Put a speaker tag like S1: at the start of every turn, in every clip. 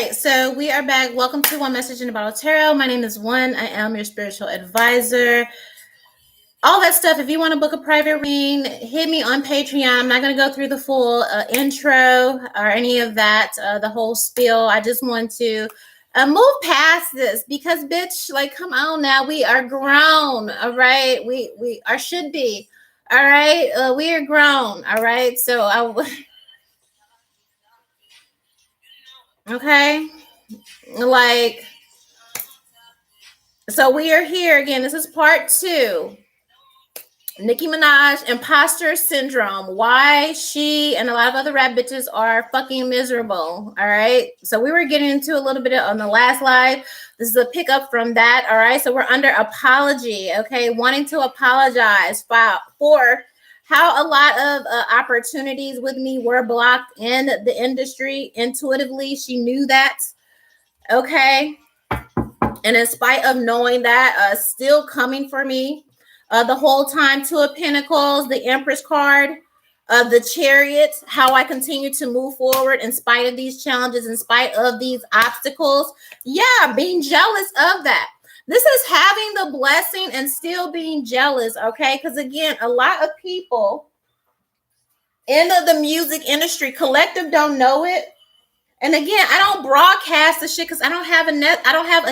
S1: right, so we are back. Welcome to One Message in a Bottle Tarot. My name is One. I am your spiritual advisor. All that stuff. If you want to book a private reading, hit me on Patreon. I'm not going to go through the full intro or any of that, the whole spiel. I just want to move past this because, bitch, like, come on now. We are grown, all right? We are should be, all right? We are grown, all right? So, okay? Like, so we are here again. This is part 2. Nicki Minaj, imposter syndrome. Why she and a lot of other rap bitches are fucking miserable. All right. So we were getting into a little bit on the last live. This is a pickup from that. All right. So we're under apology. Okay. Wanting to apologize for how a lot of opportunities with me were blocked in the industry. Intuitively, she knew that. Okay. And in spite of knowing that, still coming for me the whole time. 2 of Pentacles, the Empress card, the Chariot, how I continue to move forward in spite of these challenges, in spite of these obstacles. Yeah, being jealous of that. This is having the blessing and still being jealous, okay? Because again, a lot of people in the music industry, collective, don't know it. And again, I don't broadcast the shit because I don't have a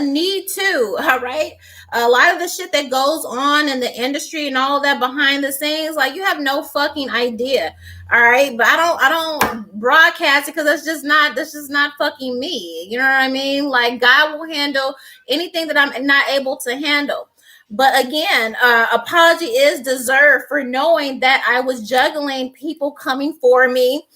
S1: need to. All right. A lot of the shit that goes on in the industry and all of that behind the scenes, like, you have no fucking idea. All right. But I don't broadcast it because that's just not fucking me. You know what I mean? Like, God will handle anything that I'm not able to handle. But again, apology is deserved for knowing that I was juggling people coming for me,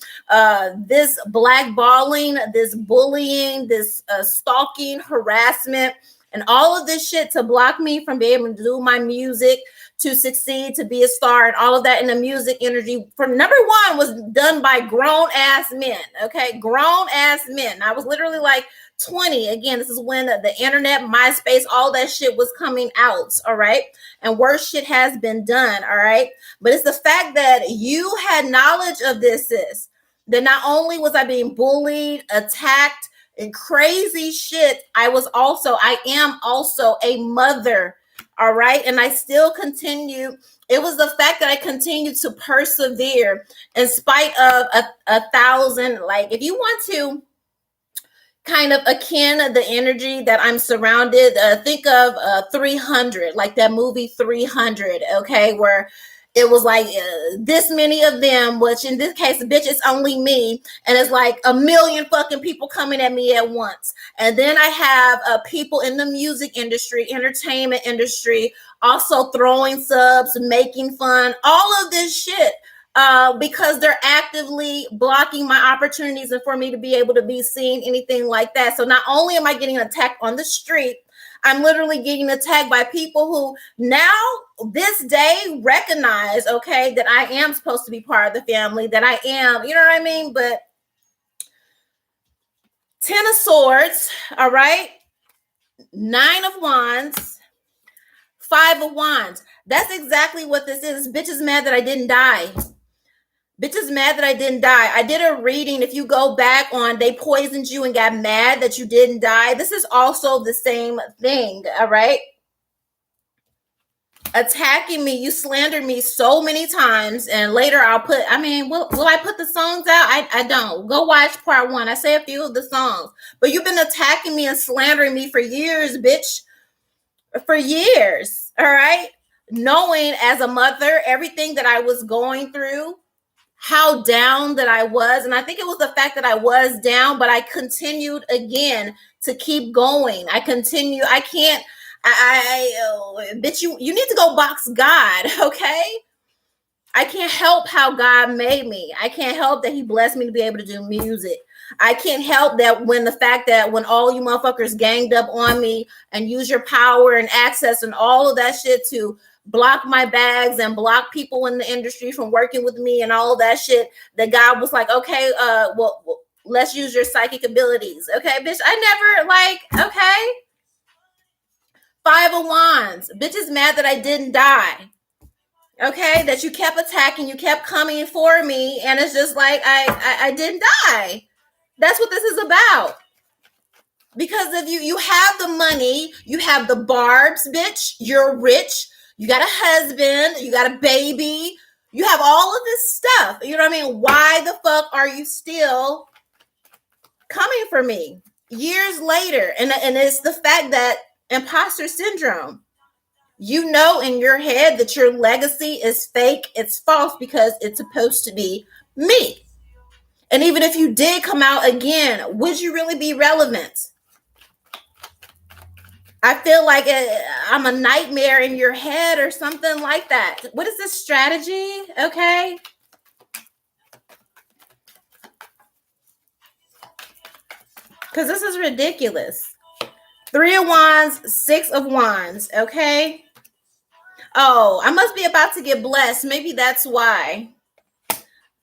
S1: this blackballing, this bullying, this stalking, harassment, and all of this shit to block me from being able to do my music, to succeed, to be a star, and all of that in the music industry. For number one, was done by grown ass men. Okay, grown ass men. I was literally like 20. Again, this is when the internet, MySpace, all that shit was coming out. All right. And worse shit has been done. All right. But it's the fact that you had knowledge of this, sis, that not only was I being bullied, attacked, and crazy shit, I am also a mother. All right. And I still continue. It was the fact that I continued to persevere in spite of a thousand. Like, if you want to kind of akin the energy that I'm surrounded, think of 300, like that movie 300, okay, where it was like this many of them, which in this case, bitch, it's only me, and it's like a million fucking people coming at me at once. And then I have people in the music industry, entertainment industry, also throwing subs, making fun, all of this shit. Because they're actively blocking my opportunities and for me to be able to be seen, anything like that. So not only am I getting attacked on the street, I'm literally getting attacked by people who now, this day, recognize, okay, that I am supposed to be part of the family, that I am, you know what I mean? But 10 of Swords, all right, 9 of Wands, 5 of Wands. That's exactly what this is. Bitch is mad that I didn't die. Bitch is mad that I didn't die. I did a reading. If you go back on, they poisoned you and got mad that you didn't die. This is also the same thing, all right? Attacking me. You slandered me so many times. And later I'll put, will I put the songs out? I don't. Go watch part 1. I say a few of the songs. But you've been attacking me and slandering me for years, bitch. For years, all right? Knowing as a mother, everything that I was going through, how down that I was. And I think it was the fact that I was down, but I continued again to keep going. Bitch, you need to go box God, okay? I can't help how God made me. I can't help that he blessed me to be able to do music. I can't help that when all you motherfuckers ganged up on me and use your power and access and all of that shit to block my bags and block people in the industry from working with me and all of that shit, that God was like, okay, well, let's use your psychic abilities. Okay, bitch, I never okay. 5 of Wands. Bitch is mad that I didn't die. Okay, that you kept attacking, you kept coming for me, and it's just like I didn't die. That's what this is about. Because of you, you have the money, you have the barbs, bitch. You're rich. You got a husband. You got a baby. You have all of this stuff. You know what I mean? Why the fuck are you still coming for me years later? And it's the fact that imposter syndrome. You know in your head that your legacy is fake. It's false because it's supposed to be me. And even if you did come out again, would you really be relevant? I feel like I'm a nightmare in your head or something like that. What is this strategy? Okay. Because this is ridiculous. 3 of Wands, 6 of Wands. Okay. Oh, I must be about to get blessed. Maybe that's why.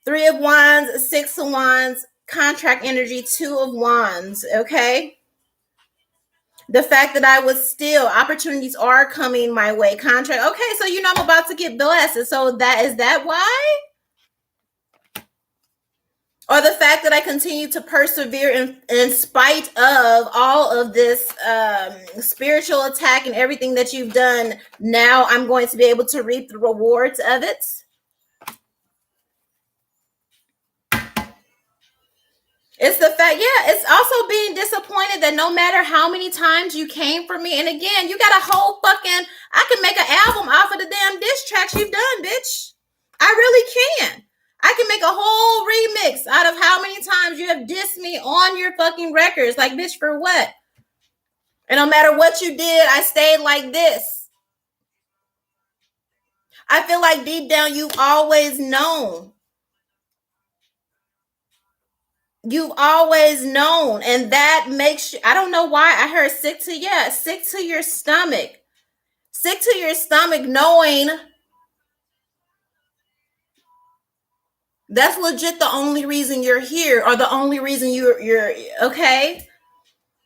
S1: 3 of Wands, 6 of Wands, contract energy, 2 of Wands. Okay. The fact that I was still, opportunities are coming my way. Contract. Okay, so you know I'm about to get blessed. So is that why? Or the fact that I continue to persevere in spite of all of this spiritual attack and everything that you've done. Now I'm going to be able to reap the rewards of it. It's the fact, yeah, it's also being disappointed that no matter how many times you came for me, and again, you got a whole fucking, I can make an album off of the damn diss tracks you've done, bitch. I really can. I can make a whole remix out of how many times you have dissed me on your fucking records. Like, bitch, for what? And no matter what you did, I stayed like this. I feel like deep down you've always known. You've always known, and that makes you, I don't know why I heard sick to your stomach. Sick to your stomach, knowing that's legit the only reason you're here, or the only reason you're okay.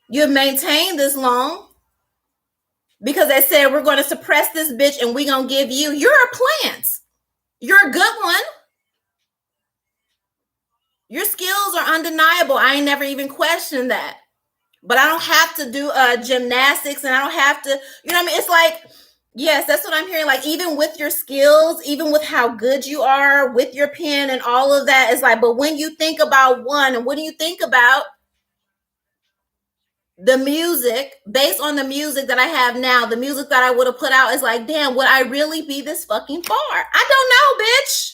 S1: You've maintained this long because they said we're going to suppress this bitch and we're going to give you, you're a plant. You're a good one. Your skills are undeniable. I ain't never even questioned that. But I don't have to do gymnastics, and I don't have to, you know what I mean? It's like, yes, that's what I'm hearing. Like, even with your skills, even with how good you are with your pen and all of that, it's like, but when you think about one, and when you think about the music, based on the music that I have now, the music that I would have put out, is like, damn, would I really be this fucking far? I don't know, bitch.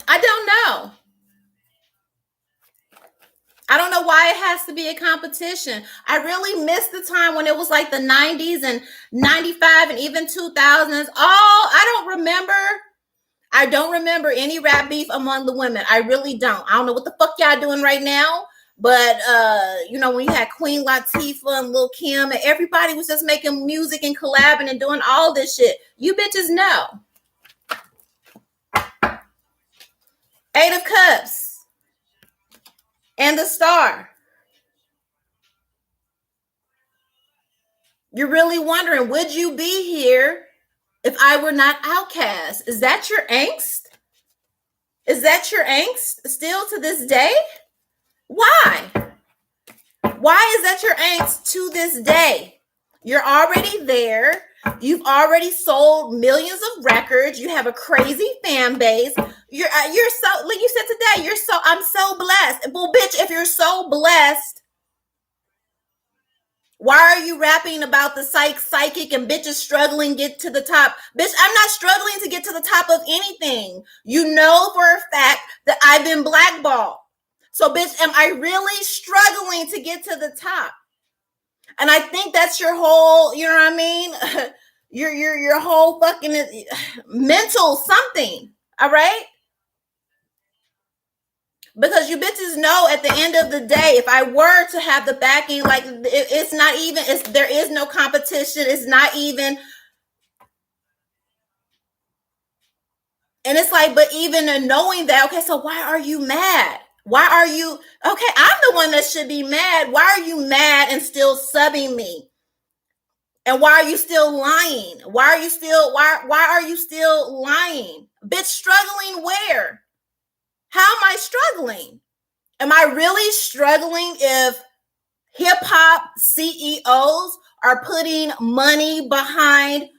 S1: I don't know. I don't know why it has to be a competition. I really miss the time when it was like the 90s and 95 and even 2000s. Oh, I don't remember any rap beef among the women. I really don't. I don't know what the fuck y'all doing right now. But you know, when you had Queen Latifah and Lil Kim and everybody was just making music and collabing and doing all this shit. You bitches know. 8 of Cups and the Star. You're really wondering, would you be here if I were not outcast? Is that your angst? Is that your angst still to this day? Why? Why is that your angst to this day? You're already there. You've already sold millions of records. You have a crazy fan base. You're so, like you said today, I'm so blessed. Well, bitch, if you're so blessed, why are you rapping about the psychic and bitches struggling to get to the top? Bitch, I'm not struggling to get to the top of anything. You know for a fact that I've been blackballed. So, bitch, am I really struggling to get to the top? And I think that's your whole, you know what I mean? your whole fucking mental something. All right? Because you bitches know at the end of the day, if I were to have the backing, like it's not even, there is no competition. It's not even. And it's like, but even knowing that, okay, so why are you mad? Why are you, okay, I'm the one that should be mad. Why are you mad and still subbing me? And why are you still lying? Why are you still lying? Bitch, struggling where? How am I struggling? Am I really struggling if hip hop CEOs are putting money behind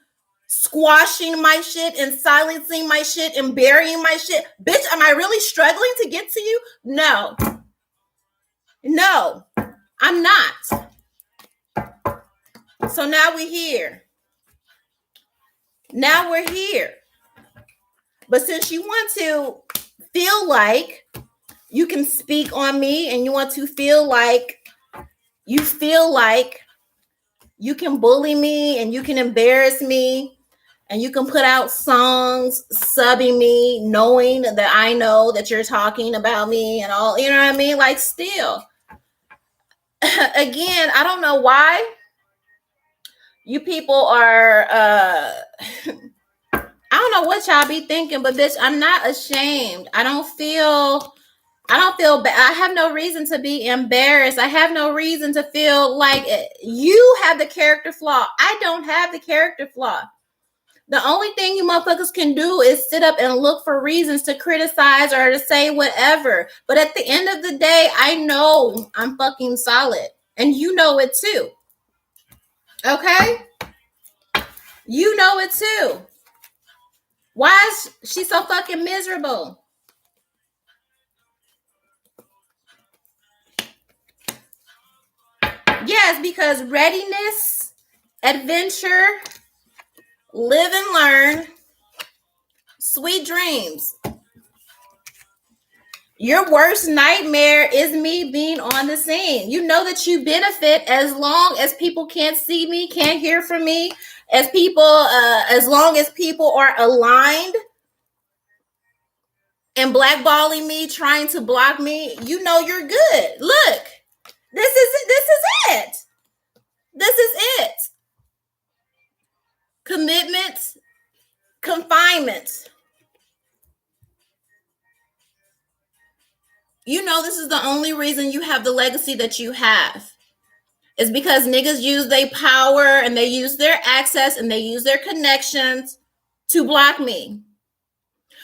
S1: squashing my shit and silencing my shit and burying my shit? Bitch, am I really struggling to get to you? No. No, I'm not. So now we're here. Now we're here. But since you want to feel like you can speak on me and you want to feel like you can bully me and you can embarrass me and you can put out songs subbing me, knowing that I know that you're talking about me and all, you know what I mean? Like, still, again, I don't know why you people are, I don't know what y'all be thinking, but bitch, I'm not ashamed. I don't feel bad. I have no reason to be embarrassed. I have no reason to feel like you have the character flaw. I don't have the character flaw. The only thing you motherfuckers can do is sit up and look for reasons to criticize or to say whatever. But at the end of the day, I know I'm fucking solid. And you know it too. Okay? You know it too. Why is she so fucking miserable? Yes, because readiness, adventure, live and learn, sweet dreams. Your worst nightmare is me being on the scene. You know that you benefit as long as people can't see me, can't hear from me, as long as people are aligned and blackballing me, trying to block me. You know you're good. Look, this is it. This is it. Commitment, confinement. You know this is the only reason you have the legacy that you have. It's because niggas use their power and they use their access and they use their connections to block me.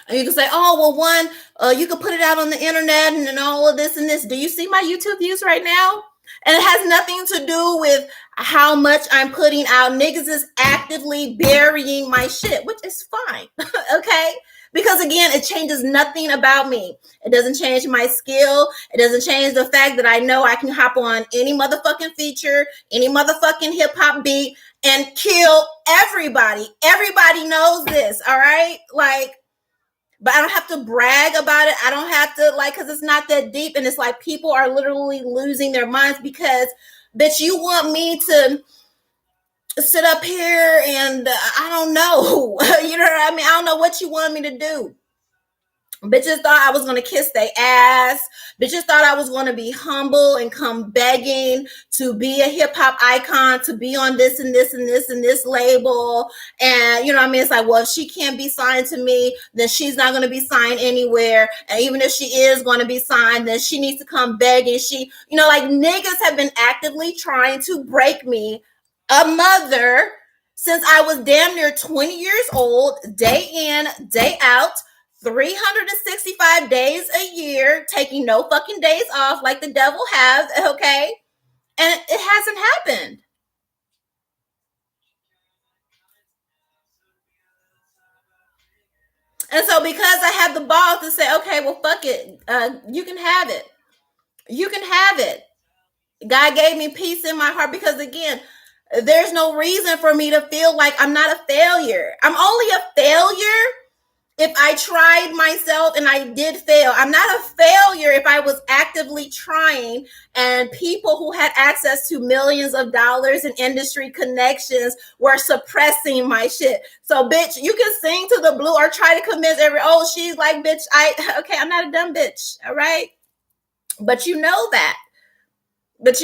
S1: And you can say, oh, well, you can put it out on the internet and all of this and this. Do you see my YouTube views right now? And it has nothing to do with how much I'm putting out. Niggas is actively burying my shit, which is fine. Okay? Because again, it changes nothing about me. It doesn't change my skill. It doesn't change the fact that I know I can hop on any motherfucking feature, any motherfucking hip hop beat and kill everybody. Everybody knows this, all right? Like, but I don't have to brag about it. I don't have to, like, because it's not that deep. And it's like people are literally losing their minds because, bitch, you want me to sit up here and I don't know. You know what I mean? I don't know what you want me to do. Bitches thought I was going to kiss their ass. Bitches thought I was going to be humble and come begging to be a hip hop icon, to be on this and this and this and this label. And, you know what I mean? It's like, well, if she can't be signed to me, then she's not going to be signed anywhere. And even if she is going to be signed, then she needs to come begging. She, you know, like niggas have been actively trying to break me, a mother, since I was damn near 20 years old, day in, day out. 365 days a year, taking no fucking days off like the devil has, okay? And it hasn't happened. And so because I have the balls to say, okay, well, fuck it. You can have it. You can have it. God gave me peace in my heart because, again, there's no reason for me to feel like I'm not a failure. I'm only a failure if I tried myself and I did fail. I'm not a failure if I was actively trying and people who had access to millions of dollars in industry connections were suppressing my shit. So, bitch, you can sing to the blue or try to convince she's like, bitch, I'm not a dumb bitch, all right? But you know that. To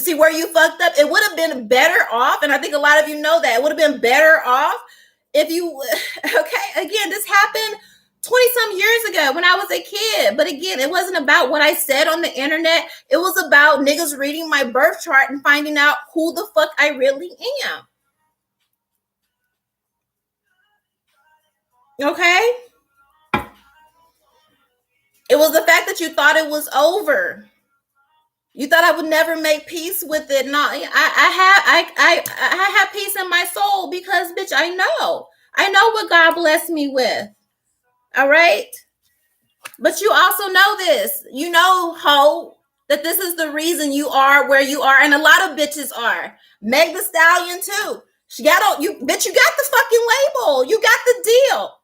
S1: see where you fucked up, it would have been better off, and I think a lot of you know that, it would have been better off if you, okay, again, this happened 20 some years ago when I was a kid. But again, it wasn't about what I said on the internet. It was about niggas reading my birth chart and finding out who the fuck I really am. Okay? It was the fact that you thought it was over. You thought I would never make peace with it. No, I have peace in my soul because, bitch, I know what God blessed me with. All right, but you also know this. You know, ho, that this is the reason you are where you are, and a lot of bitches are. Meg the Stallion too. She got you, bitch. You got the fucking label. You got the deal.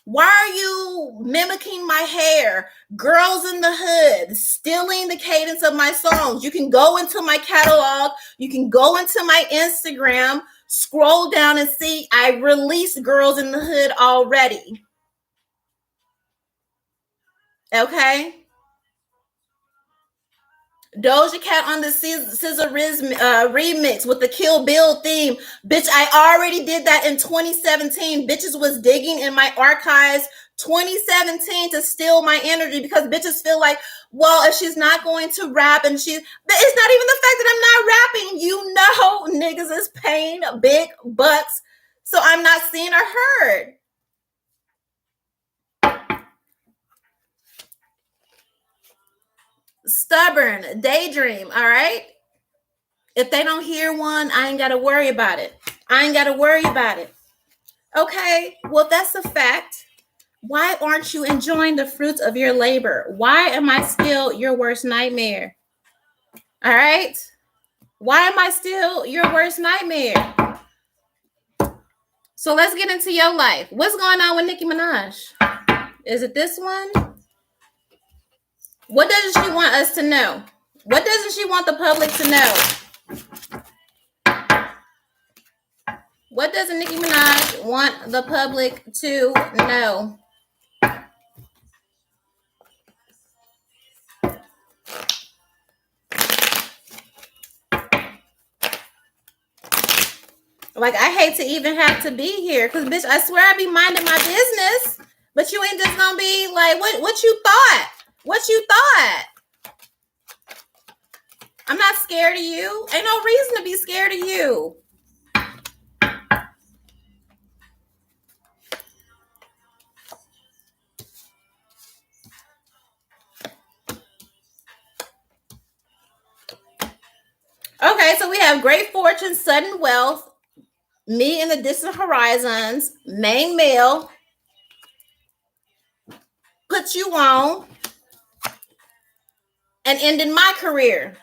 S1: Why are you mimicking my hair? Girls in the Hood, stealing the cadence of my songs. You can go into my catalog. You can go into my Instagram, scroll down and see I released Girls in the Hood already. Okay? Doja Cat on the Scissor remix with the Kill Bill theme. Bitch, I already did that in 2017. Bitches was digging in my archives 2017 to steal my energy because bitches feel like, well, if she's not going to rap and it's not even the fact that I'm not rapping. You know, niggas is paying big bucks, so I'm not seen or heard. Stubborn, daydream, all right? If they don't hear one, I ain't got to worry about it. Okay, well, that's a fact. Why aren't you enjoying the fruits of your labor? Why am I still your worst nightmare? All right? Why am I still your worst nightmare? So let's get into your life. What's going on with Nicki Minaj? Is it this one? What doesn't she want us to know? What doesn't she want the public to know? What doesn't Nicki Minaj want the public to know? Like, I hate to even have to be here because, bitch, I swear I be minding my business, but you ain't just gonna be like, what you thought? What you thought? I'm not scared of you. Ain't no reason to be scared of you. Okay, so we have great fortune, sudden wealth, me in the distant horizons, main male, put you on, and ended my career.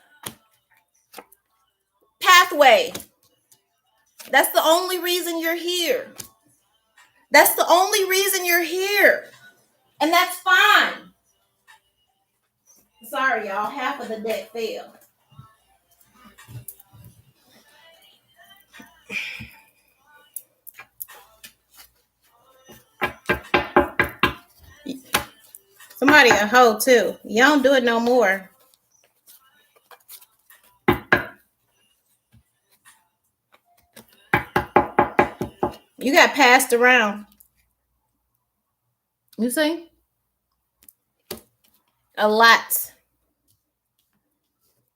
S1: Pathway. That's the only reason you're here. That's the only reason you're here. And that's fine. Sorry, y'all. Half of the deck fell. Somebody a hoe too. You don't do it no more. You got passed around. You see? A lot.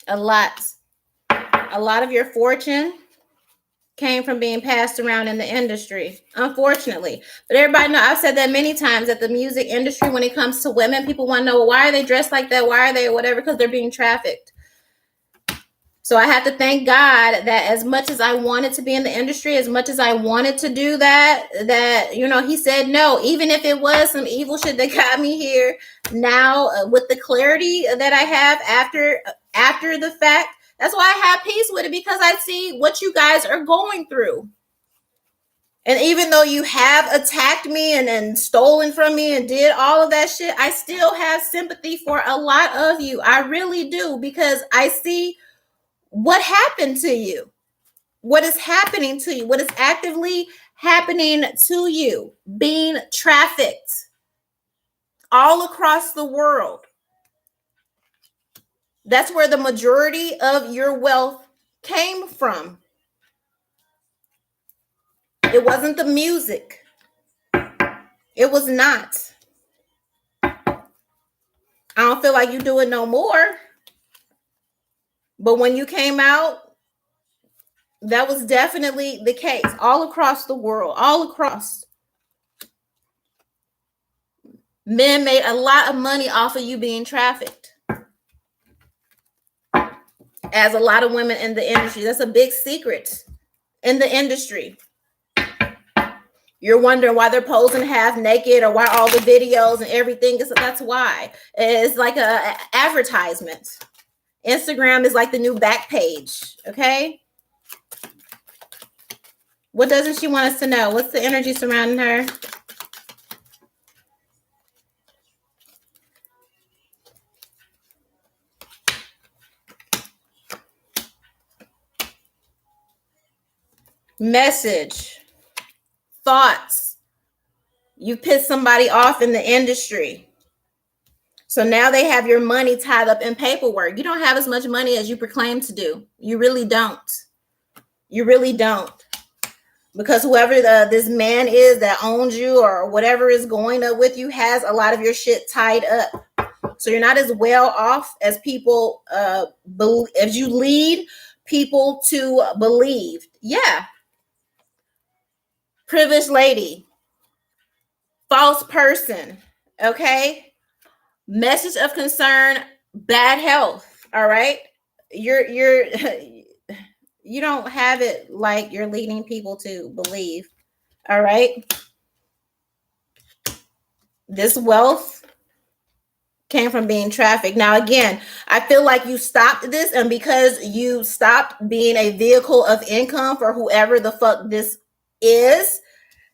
S1: A lot. A lot of your fortune came from being passed around in the industry, unfortunately. But everybody know, I've said that many times, that the music industry, when it comes to women, people want to know, well, why are they dressed like that? Why are they whatever? Because they're being trafficked. So I have to thank God that as much as I wanted to be in the industry, as much as I wanted to do that, you know, he said no, even if it was some evil shit that got me here. Now, with the clarity that I have after the fact, that's why I have peace with it, because I see what you guys are going through. And even though you have attacked me and stolen from me and did all of that shit, I still have sympathy for a lot of you. I really do, because I see what happened to you, what is happening to you, what is actively happening to you, being trafficked all across the world. That's where the majority of your wealth came from. It wasn't the music. It was not. I don't feel like you do it no more. But when you came out, that was definitely the case all across the world, all across. Men made a lot of money off of you being trafficked. As a lot of women in the industry. That's a big secret in the industry. You're wondering why they're posing half naked or why all the videos and everything. That's why. It's like a advertisement. Instagram is like the new back page. Okay. What doesn't she want us to know? What's the energy surrounding her? Message. Thoughts. You pissed somebody off in the industry. So now they have your money tied up in paperwork. You don't have as much money as you proclaim to do. You really don't. You really don't. Because whoever this man is that owns you or whatever is going up with you has a lot of your shit tied up. So you're not as well off as people, as you lead people to believe. Yeah. Privileged lady. False person. Okay. Message of concern, bad health. All right. You don't have it like you're leading people to believe. All right. This wealth came from being trafficked. Now, again, I feel like you stopped this, and because you stopped being a vehicle of income for whoever the fuck this is,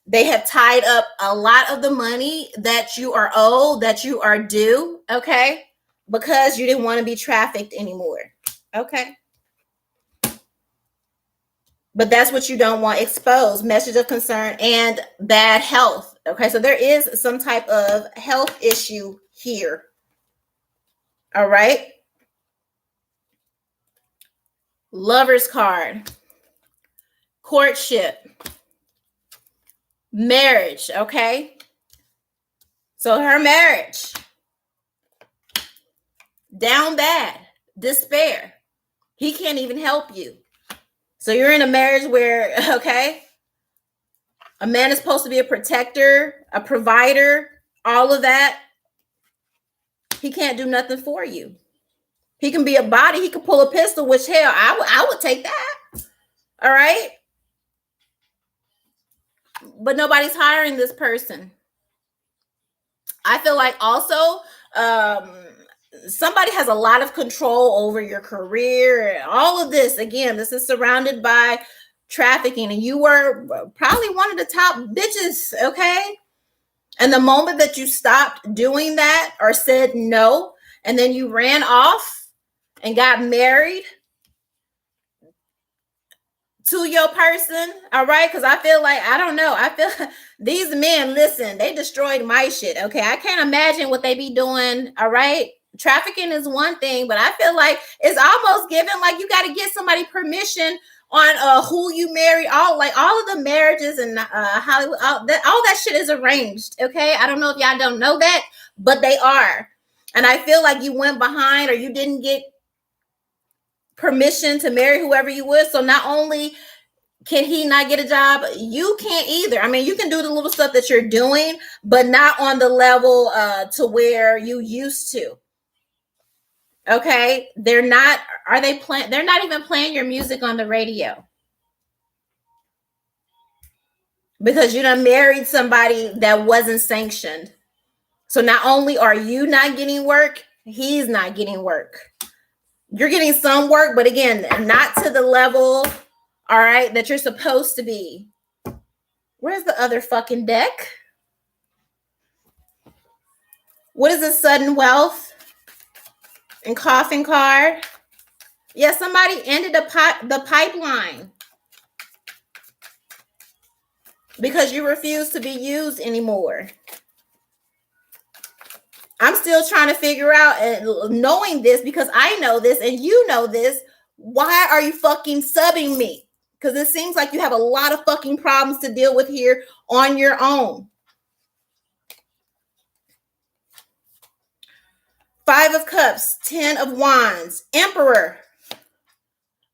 S1: they have tied up a lot of the money that you are owed, that you are due, okay? Because you didn't want to be trafficked anymore, okay? But that's what you don't want exposed, message of concern and bad health, okay? So there is some type of health issue here, all right? Lover's card, courtship, marriage, okay? So her marriage, down bad, despair. He can't even help you. So you're in a marriage where, okay, a man is supposed to be a protector, a provider, all of that. He can't do nothing for you. He can be a body. He can pull a pistol, which hell, I would take that. All right. But nobody's hiring this person. I feel like also somebody has a lot of control over your career. All of this, again, this is surrounded by trafficking, and you were probably one of the top bitches, okay? And the moment that you stopped doing that or said no, and then you ran off and got married to your person, all right? Because I feel like, I don't know, I feel these men, listen, they destroyed my shit, okay? I can't imagine what they be doing, all right? Trafficking is one thing, but I feel like it's almost given like you got to get somebody permission on who you marry. All of the marriages and Hollywood, all that shit is arranged, okay? I don't know if y'all don't know that, but they are. And I feel like you went behind or you didn't get permission to marry whoever you would. So not only can he not get a job, you can't either. I mean, you can do the little stuff that you're doing, but not on the level to where you used to. Okay, they're not even playing your music on the radio because you done married somebody that wasn't sanctioned. So not only are you not getting work, he's not getting work. You're getting some work, but again, not to the level, all right, that you're supposed to be. Where's the other fucking deck? What is this sudden wealth and coffin card? Yeah, somebody ended the pipeline because you refuse to be used anymore. I'm still trying to figure out, and knowing this because I know this and you know this, why are you fucking subbing me? Because it seems like you have a lot of fucking problems to deal with here on your own. 5 of Cups, 10 of Wands, Emperor.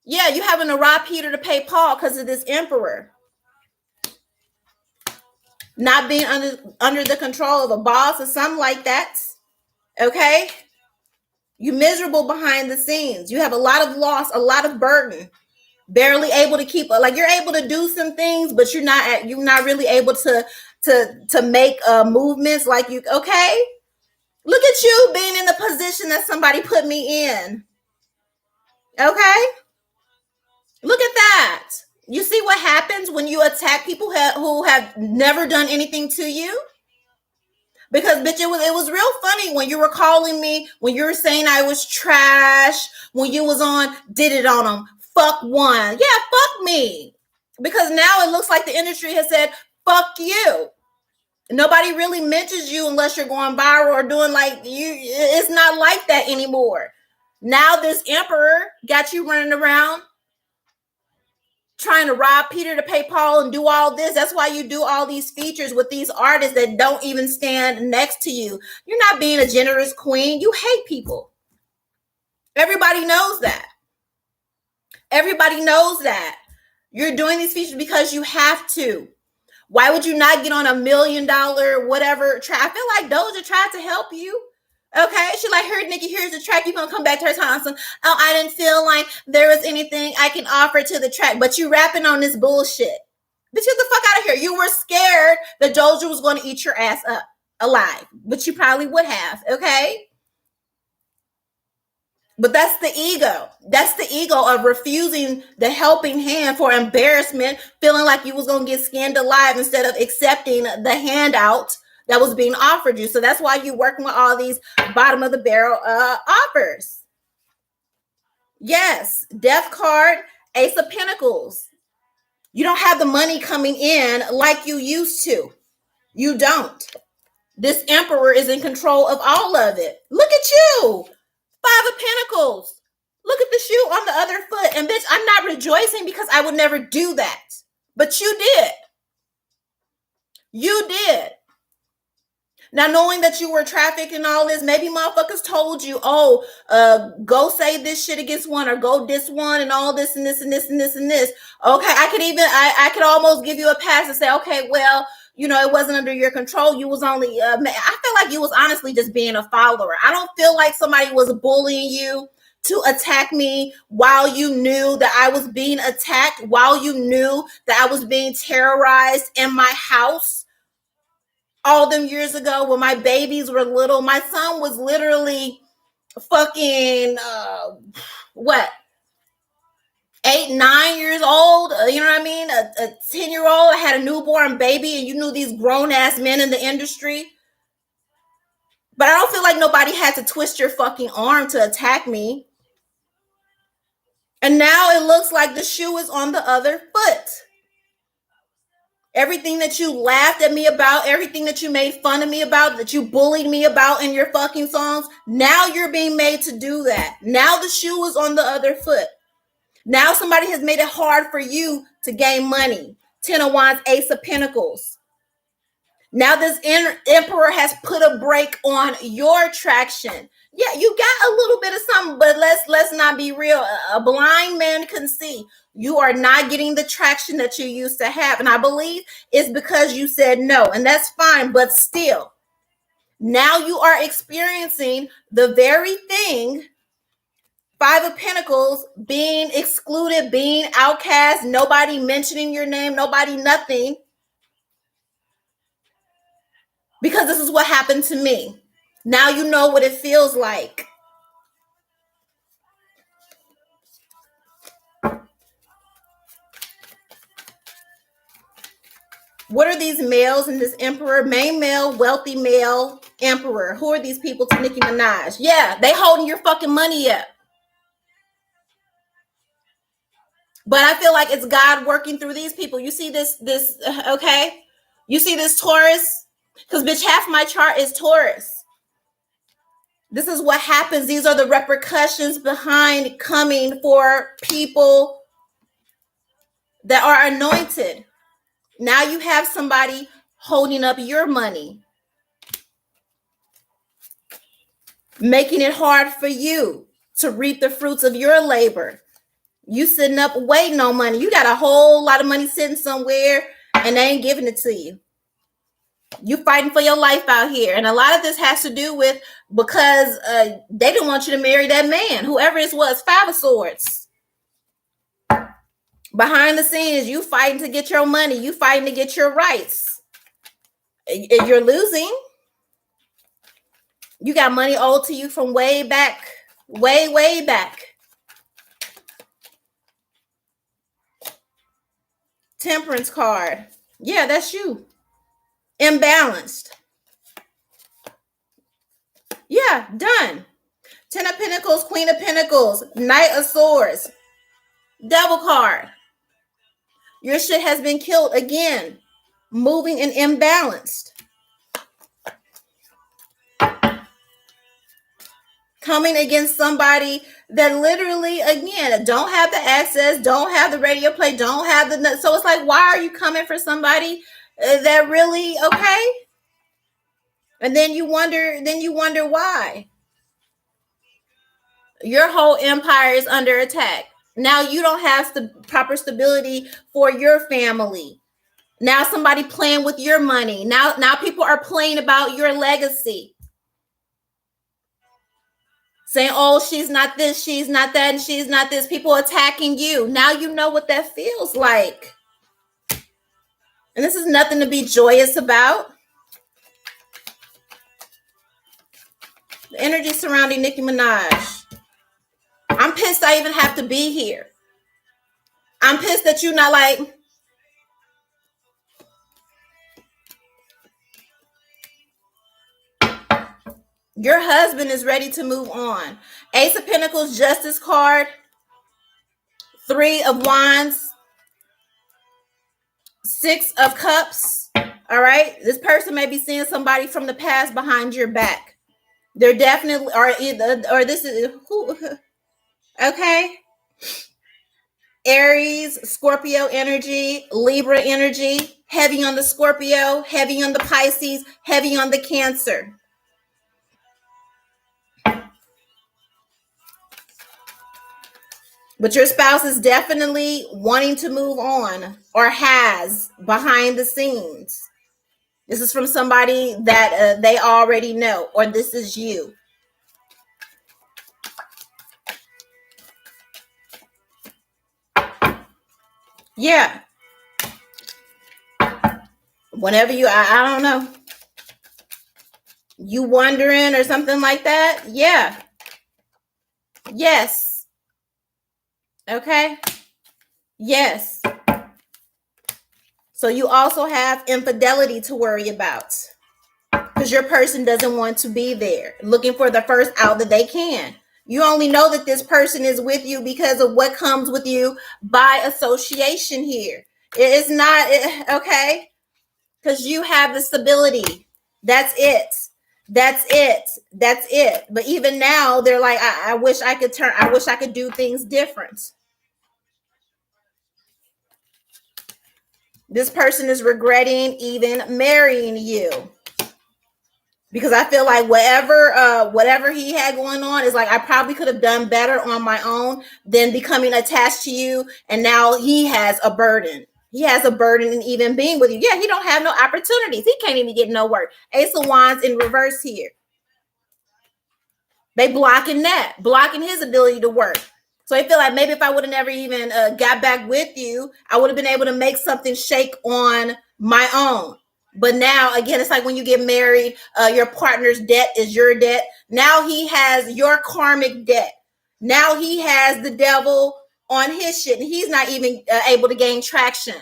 S1: Yeah, you having to rob Peter to pay Paul because of this Emperor. not being under the control of a boss or something like that. Okay? You miserable behind the scenes. You have a lot of loss, a lot of burden. Barely able to keep, like, you're able to do some things, but you're not really able to make movements like you. Okay? Look at you being in the position that somebody put me in. Okay? Look at that. You see what happens when you attack people who have never done anything to you? Because bitch, it was real funny when you were calling me, when you were saying I was trash, when you was on did it on them. Fuck one. Yeah, fuck me. Because now it looks like the industry has said, fuck you. Nobody really mentions you unless you're going viral or doing like you. It's not like that anymore. Now this emperor got you running around trying to rob Peter to pay Paul and do all this. That's why you do all these features with these artists that don't even stand next to you. You're not being a generous queen. You hate people. Everybody knows that. Everybody knows that. You're doing these features because you have to. Why would you not get on $1 million whatever track? I feel like Doja tried to help you. Okay, she like, here, Nikki, here's the track. You're gonna come back to her Thompson. Oh, I didn't feel like there was anything I can offer to the track, but you rapping on this bullshit. Bitch, get the fuck out of here. You were scared that Doja was gonna eat your ass up alive, but you probably would have. Okay. But that's the ego. That's the ego of refusing the helping hand for embarrassment, feeling like you was going to get skinned alive instead of accepting the handout that was being offered you. So that's why you're working with all these bottom of the barrel offers. Yes, Death card, Ace of Pentacles. You don't have the money coming in like you used to. You don't. This emperor is in control of all of it. Look at you. 5 of Pentacles. Look at the shoe on the other foot. And bitch, I'm not rejoicing because I would never do that. But you did. You did. Now, knowing that you were trafficked and all this, maybe motherfuckers told you, oh, go say this shit against one or go diss one and all this and this and this and this and this. Okay, I could almost give you a pass and say, okay, well, you know, it wasn't under your control. You was only, I feel like you was honestly just being a follower. I don't feel like somebody was bullying you to attack me while you knew that I was being attacked, while you knew that I was being terrorized in my house all them years ago when my babies were little. My son was literally fucking, 8, 9 years old, you know what I mean? A 10-year-old. I had a newborn baby, and you knew these grown-ass men in the industry. But I don't feel like nobody had to twist your fucking arm to attack me. And now it looks like the shoe is on the other foot. Everything that you laughed at me about, everything that you made fun of me about, that you bullied me about in your fucking songs, now you're being made to do that. Now the shoe is on the other foot. Now somebody has made it hard for you to gain money. 10 of Wands, Ace of Pentacles. Now this emperor has put a break on your traction. Yeah, you got a little bit of something, but let's not be real. A blind man can see. You are not getting the traction that you used to have. And I believe it's because you said no. And that's fine, but still. Now you are experiencing the very thing. 5 of Pentacles, being excluded, being outcast, nobody mentioning your name, nobody nothing. Because this is what happened to me. Now you know what it feels like. What are these males in this emperor? Main male, wealthy male, emperor. Who are these people to Nicki Minaj? Yeah, they holding your fucking money up. But I feel like it's God working through these people. You see this, okay? You see this Taurus? Because bitch, half my chart is Taurus. This is what happens. These are the repercussions behind coming for people that are anointed. Now you have somebody holding up your money, making it hard for you to reap the fruits of your labor. You sitting up waiting on money. You got a whole lot of money sitting somewhere and they ain't giving it to you. You fighting for your life out here. And a lot of this has to do with because they didn't want you to marry that man, whoever it was, 5 of swords. Behind the scenes, you fighting to get your money. You fighting to get your rights. You're losing. You got money owed to you from way back, way back. Temperance card. Yeah, that's you. Imbalanced. Yeah, done. 10 of Pentacles, Queen of Pentacles, Knight of Swords, Devil card. Your shit has been killed again. Moving and imbalanced. Coming against somebody that literally, again, don't have the access, don't have the radio play, don't have the... So it's like, why are you coming for somebody that really, okay? And then you wonder why. Your whole empire is under attack. Now you don't have proper stability for your family. Now somebody playing with your money. Now people are playing about your legacy. Saying, oh, she's not this, she's not that, and she's not this. People attacking you. Now you know what that feels like. And this is nothing to be joyous about. The energy surrounding Nicki Minaj. I'm pissed I even have to be here. I'm pissed that you're not like... Your husband is ready to move on. Ace of Pentacles, Justice card. 3 of Wands. 6 of Cups. All right. This person may be seeing somebody from the past behind your back. They're definitely, or this is, who, okay. Aries, Scorpio energy, Libra energy, heavy on the Scorpio, heavy on the Pisces, heavy on the Cancer. But your spouse is definitely wanting to move on or has behind the scenes. This is from somebody that they already know, or this is you. Yeah. Whenever you, I don't know. You wondering or something like that? Yeah. Yes. Okay. Yes. So you also have infidelity to worry about because your person doesn't want to be there, looking for the first out that they can. You only know that this person is with you because of what comes with you by association here. It is not, okay? Because you have the stability. That's it. That's it. That's it. But even now, they're like, I wish I could do things different. This person is regretting even marrying you. Because I feel like whatever he had going on is like, I probably could have done better on my own than becoming attached to you. And now he has a burden. He has a burden in even being with you. Yeah, he don't have no opportunities. He can't even get no work. Ace of Wands in reverse here. They blocking his ability to work. So I feel like maybe if I would have never even got back with you, I would have been able to make something shake on my own. But now, again, it's like when you get married, your partner's debt is your debt. Now he has your karmic debt. Now he has the devil on his shit, and he's not even able to gain traction.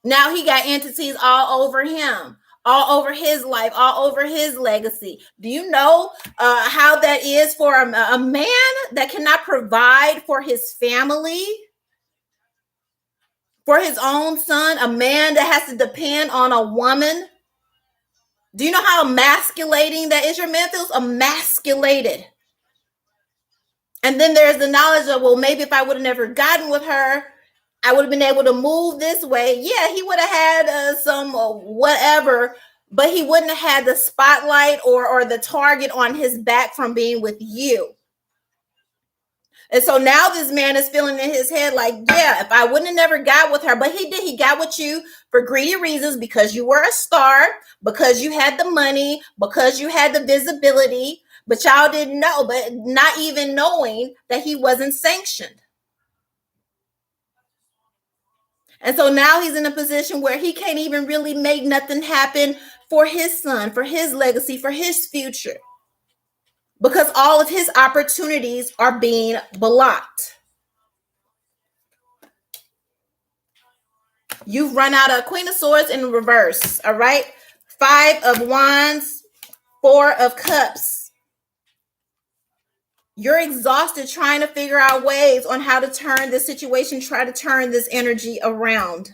S1: Now he got entities all over him, all over his life, all over his legacy. Do you know how that is for a man that cannot provide for his family? For his own son, a man that has to depend on a woman. Do you know how emasculating that is? Your man feels emasculated. And then there's the knowledge of, well, maybe if I would have never gotten with her, I would have been able to move this way. Yeah, he would have had some whatever, but he wouldn't have had the spotlight or the target on his back from being with you. And so now this man is feeling in his head like, yeah, if I wouldn't have never got with her, but he did. He got with you for greedy reasons, because you were a star, because you had the money, because you had the visibility, but y'all didn't know, but not even knowing that he wasn't sanctioned. And so now he's in a position where he can't even really make nothing happen for his son, for his legacy, for his future, because all of his opportunities are being blocked. You've run out of Queen of Swords in reverse, all right? 5 of Wands, 4 of Cups. You're exhausted trying to figure out ways on how to turn this situation, try to turn this energy around.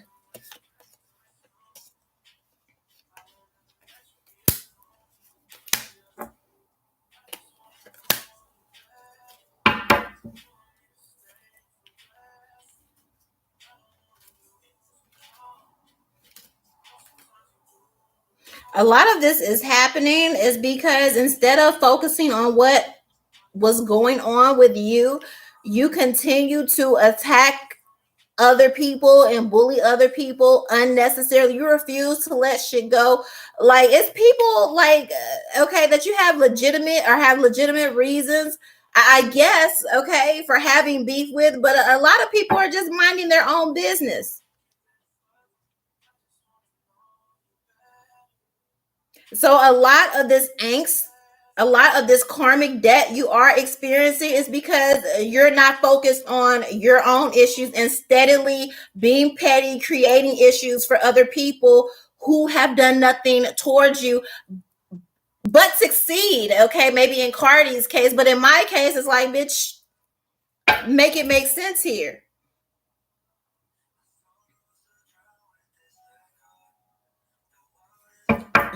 S1: A lot of this is happening is because instead of focusing on what was going on with you, you continue to attack other people and bully other people unnecessarily. You refuse to let shit go. Like, it's people like, okay, that you have legitimate reasons, I guess, okay, for having beef with, but a lot of people are just minding their own business. So a lot of this angst, a lot of this karmic debt you are experiencing is because you're not focused on your own issues and steadily being petty, creating issues for other people who have done nothing towards you but succeed. Okay, maybe in Cardi's case, but in my case, it's like, bitch, make it make sense here.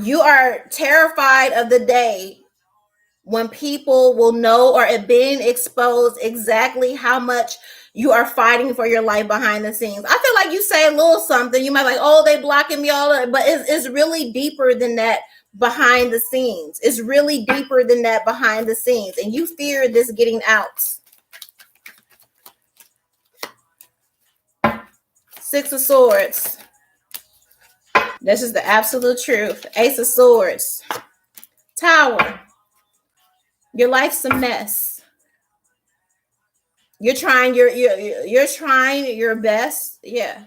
S1: You are terrified of the day when people will know or being exposed exactly how much you are fighting for your life behind the scenes. I feel like you say a little something, you might like, oh, they blocking me all of it, but it's really deeper than that behind the scenes. It's really deeper than that behind the scenes, and you fear this getting out. 6 of Swords. This is the absolute truth. Ace of Swords. Tower. Your life's a mess. You're trying you're trying your best. Yeah.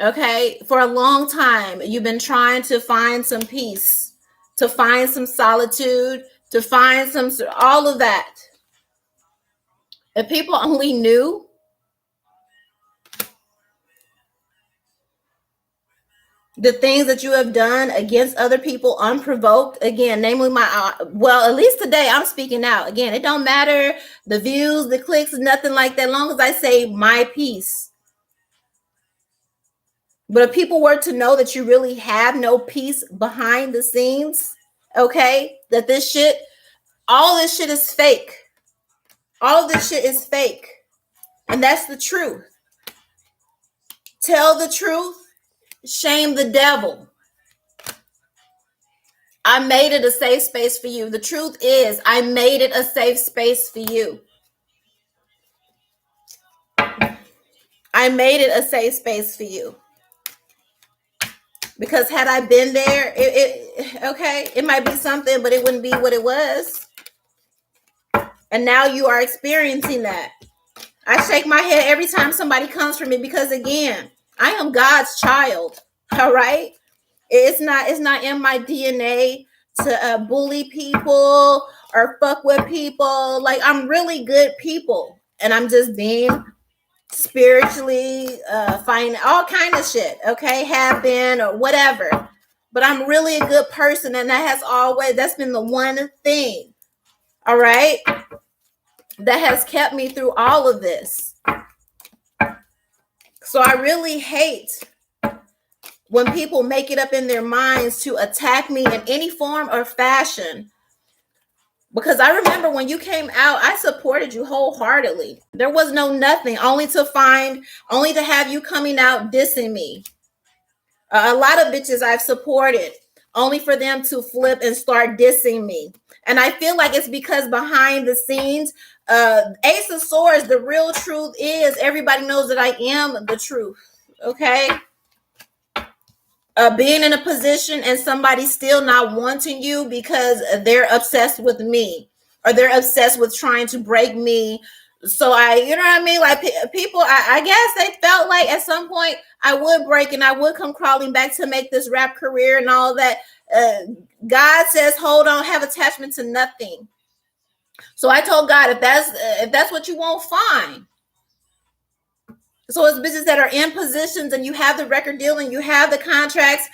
S1: Okay. For a long time, you've been trying to find some peace, to find some solitude, to find some, all of that. If people only knew the things that you have done against other people unprovoked, again, namely my, well, at least today I'm speaking out. Again, it don't matter the views, the clicks, nothing like that, as long as I say my piece. But if people were to know that you really have no peace behind the scenes, okay, that this shit, all this shit is fake. All of this shit is fake. And that's the truth. Tell the truth, shame the devil. I made it a safe space for you. The truth is, I made it a safe space for you. I made it a safe space for you. Because had I been there, okay, it might be something, but it wouldn't be what it was. And now you are experiencing that. I shake my head every time somebody comes for me, because again, I am God's child. All right. It's not in my DNA to bully people or fuck with people. Like, I'm really good people, and I'm just being spiritually finding all kind of shit. Okay, have been or whatever. But I'm really a good person, and that's been the one thing. All right, that has kept me through all of this. So I really hate when people make it up in their minds to attack me in any form or fashion. Because I remember when you came out, I supported you wholeheartedly. There was no nothing, only to have you coming out dissing me. A lot of bitches I've supported only for them to flip and start dissing me. And I feel like it's because behind the scenes, Ace of Swords, the real truth is everybody knows that I am the truth. Okay. Being in a position and somebody still not wanting you because they're obsessed with me or they're obsessed with trying to break me. So you know what I mean? Like people, I guess they felt like at some point I would break and I would come crawling back to make this rap career and all that. God says, hold on, have attachment to nothing. So I told God, if that's what you want, fine. So it's bitches that are in positions and you have the record deal and you have the contracts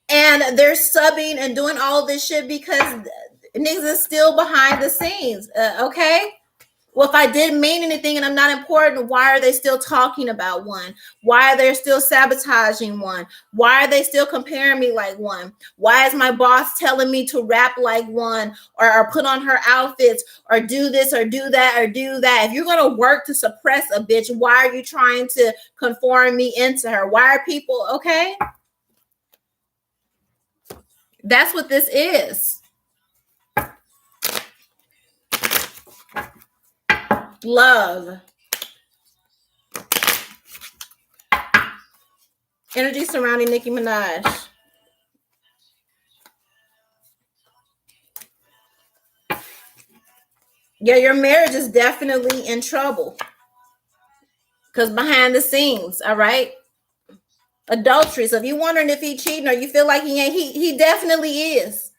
S1: and they're subbing and doing all this shit because niggas is still behind the scenes. Okay. Well, if I didn't mean anything and I'm not important, why are they still talking about one? Why are they still sabotaging one? Why are they still comparing me like one? Why is my boss telling me to rap like one or put on her outfits or do this or do that or do that? If you're going to work to suppress a bitch, why are you trying to conform me into her? Why are people, okay? That's what this is. Love. Energy surrounding Nicki Minaj. Yeah, your marriage is definitely in trouble. Because behind the scenes, all right? Adultery. So if you're wondering if he's cheating or you feel like he ain't, he definitely is.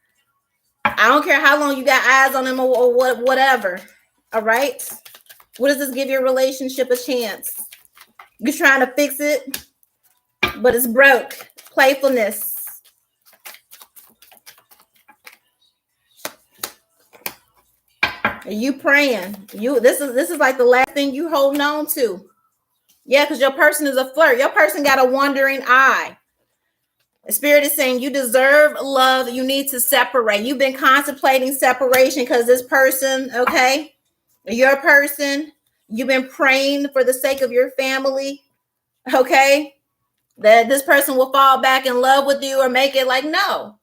S1: I don't care how long you got eyes on him or whatever. All right? What does this give your relationship a chance? You're trying to fix it, but it's broke. Playfulness. Are you praying? This is like the last thing you holding on to. Yeah, because your person is a flirt. Your person got a wandering eye. The spirit is saying you deserve love. You need to separate. You've been contemplating separation because this person, okay, your person, you've been praying for the sake of your family, okay, that this person will fall back in love with you or make it like, no.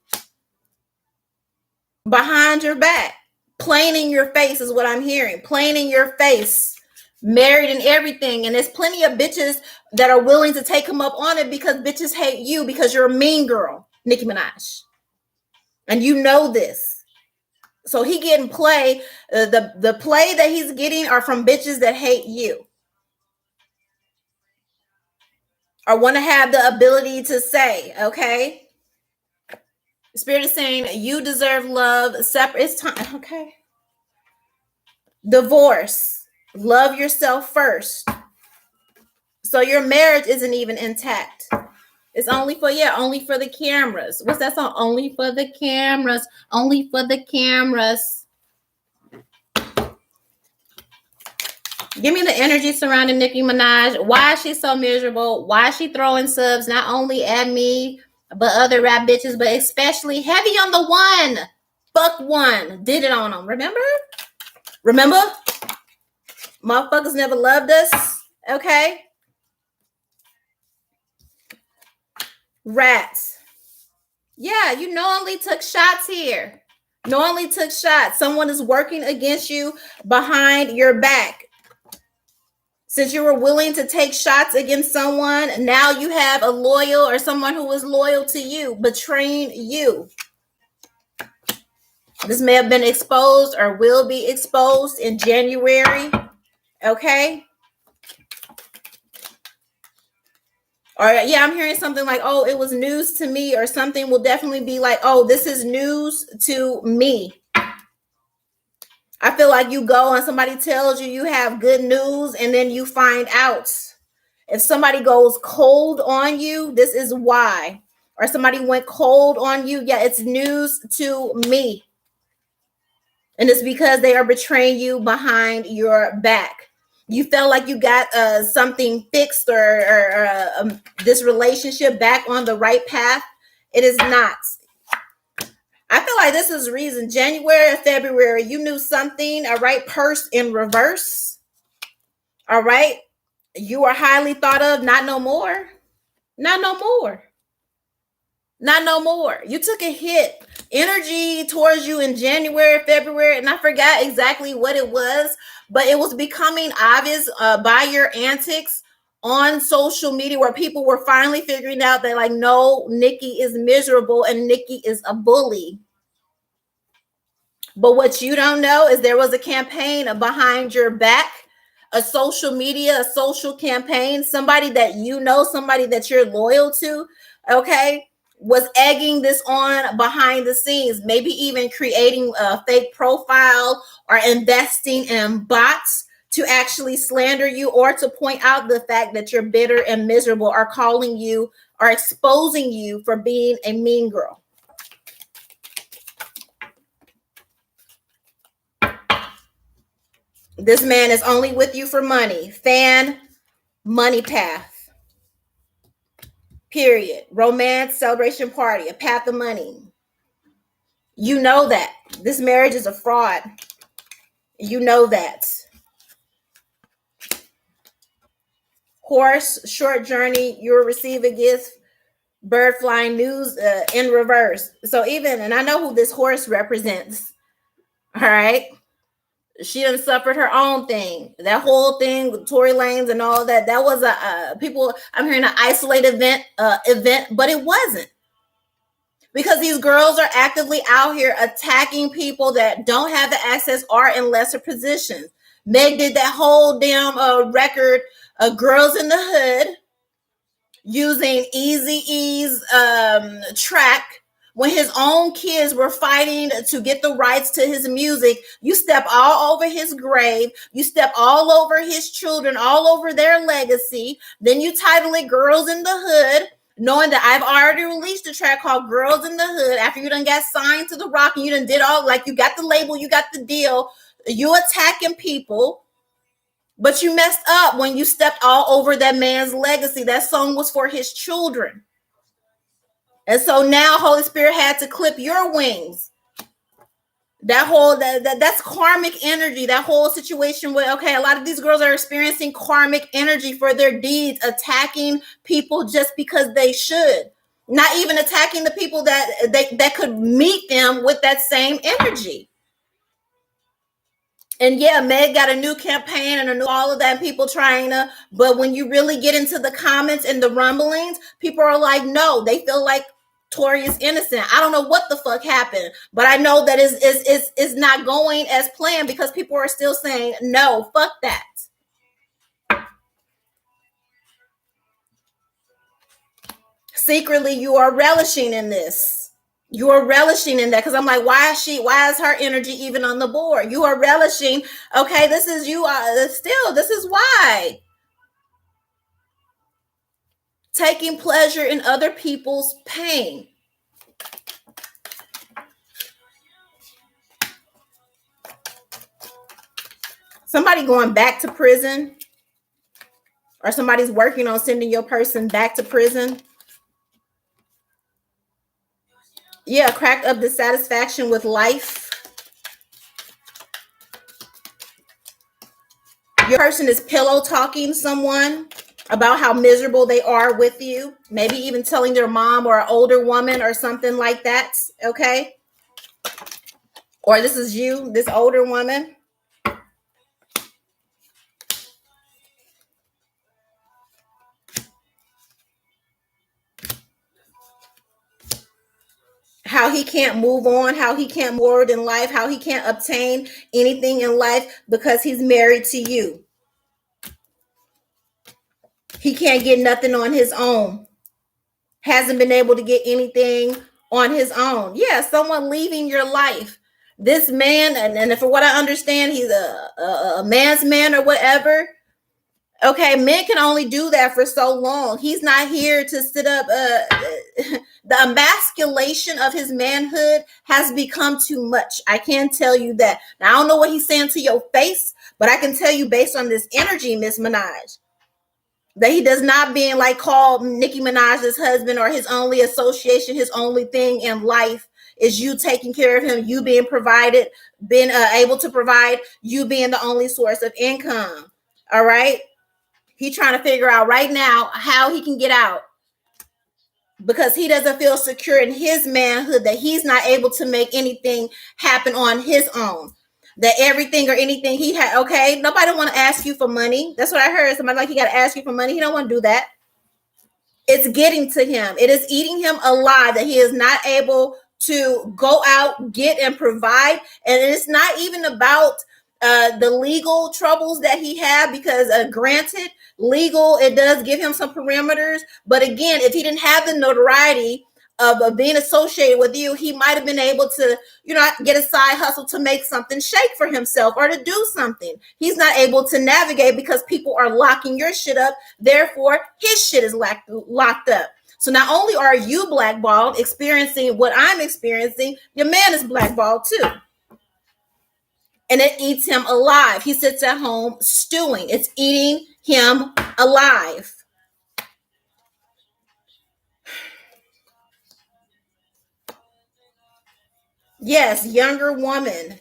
S1: Behind your back, plain in your face is what I'm hearing. Plain in your face. Married and everything, and there's plenty of bitches that are willing to take him up on it because bitches hate you because you're a mean girl, Nicki Minaj, and you know this. So he getting play. The play that he's getting are from bitches that hate you or want to have the ability to say, okay. The spirit is saying you deserve love. Separate. It's time. Okay. Divorce. Love yourself first. So your marriage isn't even intact. It's only for the cameras. What's that song? Only for the cameras. Only for the cameras. Give me the energy surrounding Nicki Minaj. Why is she so miserable? Why is she throwing subs not only at me, but other rap bitches, but especially heavy on the one. Fuck one. Did it on them. Remember? Motherfuckers never loved us. Okay? Rats. Yeah, you knowingly took shots here. Knowingly took shots. Someone is working against you behind your back. Since you were willing to take shots against someone, now you have a loyal or someone who is loyal to you, betraying you. This may have been exposed or will be exposed in January. Okay? Or yeah, I'm hearing something like, oh, it was news to me, or something will definitely be like, oh, this is news to me. I feel like you go and somebody tells you have good news and then you find out. If somebody goes cold on you, this is why. Or somebody went cold on you, yeah, it's news to me. And it's because they are betraying you behind your back. You felt like you got something fixed or this relationship back on the right path. It is not. I feel like this is the reason. January, February, you knew something. All right, purse in reverse. All right. You are highly thought of. Not no more. Not no more. Not no more. You took a hit. Energy towards you in January, February, and I forgot exactly what it was, but it was becoming obvious by your antics on social media where people were finally figuring out that, like, no, Nikki is miserable and Nikki is a bully. But what you don't know is there was a campaign behind your back, a social media, a social campaign, somebody that you know, somebody that you're loyal to, okay, was egging this on behind the scenes, maybe even creating a fake profile or investing in bots to actually slander you or to point out the fact that you're bitter and miserable, or calling you or exposing you for being a mean girl. This man is only with you for money. Fan, money path. Period. Romance, celebration party, a path of money. You know that. This marriage is a fraud. You know that. Horse, short journey, you'll receive a gift. Bird flying news in reverse. So even, and I know who this horse represents. All right. She done suffered her own thing. That whole thing with Tory Lanez and all that. That was a people. I'm hearing an isolated event, but it wasn't, because these girls are actively out here attacking people that don't have the access or in lesser positions. Meg did that whole damn record, "Girls in the Hood," using Eazy-E's track when his own kids were fighting to get the rights to his music. You step all over his grave. You step all over his children, all over their legacy. Then you title it "Girls in the Hood," knowing that I've already released a track called "Girls in the Hood" after you done got signed to the Rock and you done did all, like, you got the label, you got the deal. You attacking people. But you messed up when you stepped all over that man's legacy. That song was for his children. And so now Holy Spirit had to clip your wings. That whole that's karmic energy. That whole situation where, okay, a lot of these girls are experiencing karmic energy for their deeds, attacking people just because they should. Not even attacking the people that could meet them with that same energy. And yeah, Meg got a new campaign and a new all of that, people trying to, but when you really get into the comments and the rumblings, people are like, no, they feel like Tory is innocent. I don't know what the fuck happened, but I know that is not going as planned, because people are still saying, no, fuck that. Secretly, you are relishing in this. You are relishing in that, because I'm like, why is her energy even on the board? You are relishing. Okay, this is you. Still, this is why. Taking pleasure in other people's pain. Somebody going back to prison, or somebody's working on sending your person back to prison. Yeah, cracked up dissatisfaction with life. Your person is pillow talking someone about how miserable they are with you. Maybe even telling their mom or an older woman or something like that. Okay. Or this is you, this older woman. How he can't move on, how he can't move forward in life, how he can't obtain anything in life because he's married to you. He can't get nothing on his own. Hasn't been able to get anything on his own. Yeah, someone leaving your life. This man, and for what I understand, he's a man's man or whatever. Okay, men can only do that for so long. He's not here to sit up. The emasculation of his manhood has become too much. I can tell you that. Now, I don't know what he's saying to your face, but I can tell you based on this energy, Miss Minaj, that he does not being like called Nicki Minaj's husband, or his only association, his only thing in life is you taking care of him, you being provided, being able to provide, you being the only source of income. All right. He trying to figure out right now how he can get out. because he doesn't feel secure in his manhood, that he's not able to make anything happen on his own. That everything or anything he had, okay, nobody want to ask you for money. That's what I heard. Somebody like, he got to ask you for money. He don't want to do that. It's getting to him. It is eating him alive that he is not able to go out, get, and provide. And it's not even about the legal troubles that he had, because granted, legal, it does give him some parameters. But again, if he didn't have the notoriety of being associated with you, he might have been able to, get a side hustle to make something shake for himself or to do something. He's not able to navigate because people are locking your shit up. Therefore, his shit is locked up. So not only are you blackballed, experiencing what I'm experiencing, your man is blackballed too. And it eats him alive. He sits at home stewing. It's eating him alive. Yes, younger woman,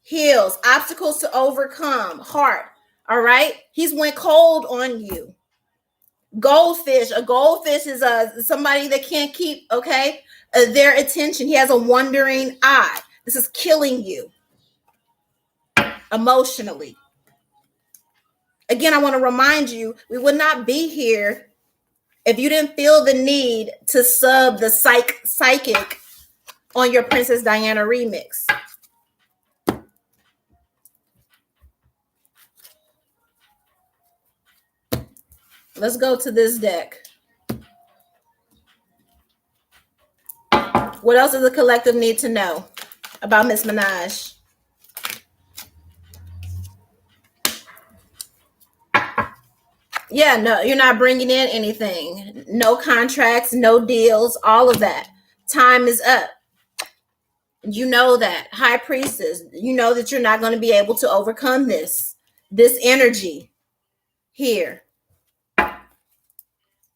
S1: heels, obstacles to overcome, heart. All right. He's went cold on you. Goldfish. A goldfish is somebody that can't keep, their attention. He has a wandering eye. This is killing you emotionally. Again, I want to remind you, we would not be here if you didn't feel the need to sub the psychic on your Princess Diana remix. Let's go to this deck. What else does the collective need to know about Miss Minaj? Yeah, no, you're not bringing in anything. No contracts, no deals, all of that. Time is up. You know that. High Priestess, you know that you're not going to be able to overcome this energy here.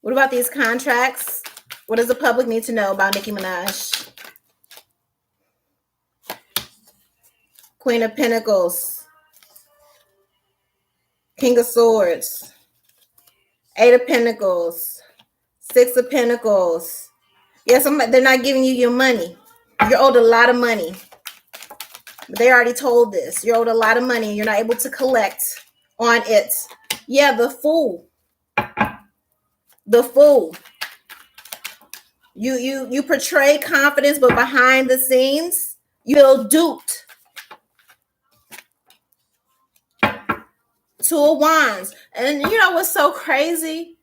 S1: What about these contracts? What does the public need to know about Nicki Minaj? Queen of Pentacles. King of Swords. Eight of Pentacles. Six of Pentacles. Yes, they're not giving you your money. You're owed a lot of money. But they already told this. You're owed a lot of money. You're not able to collect on it. Yeah, the Fool. The Fool. You portray confidence, but behind the scenes, you feel duped. Two of Wands. And you know what's so crazy?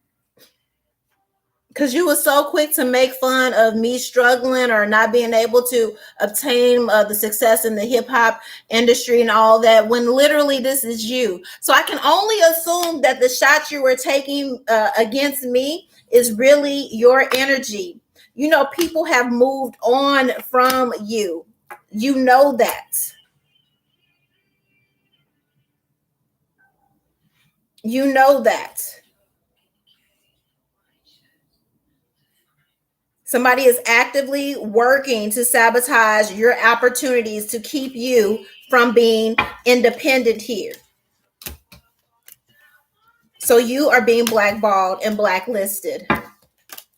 S1: Because you were so quick to make fun of me struggling or not being able to obtain the success in the hip hop industry and all that, when literally this is you. So I can only assume that the shot you were taking against me is really your energy. You know, people have moved on from you. You know that. You know that. Somebody is actively working to sabotage your opportunities to keep you from being independent here. So you are being blackballed and blacklisted.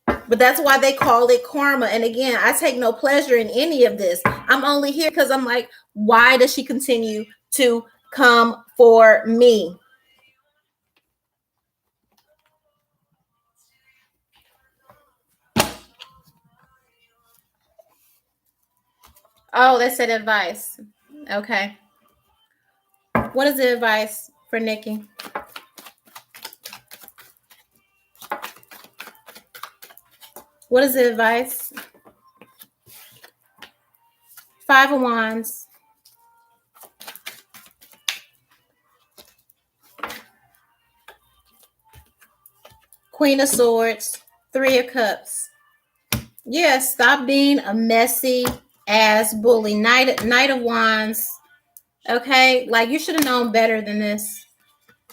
S1: But that's why they call it karma. And again, I take no pleasure in any of this. I'm only here because I'm like, why does she continue to come for me? Oh, they said advice. Okay. What is the advice for Nicki? What is the advice? Five of Wands. Queen of Swords. Three of Cups. Yeah, stop being a messy ass bully. Knight of Wands. Okay, like you should have known better than this.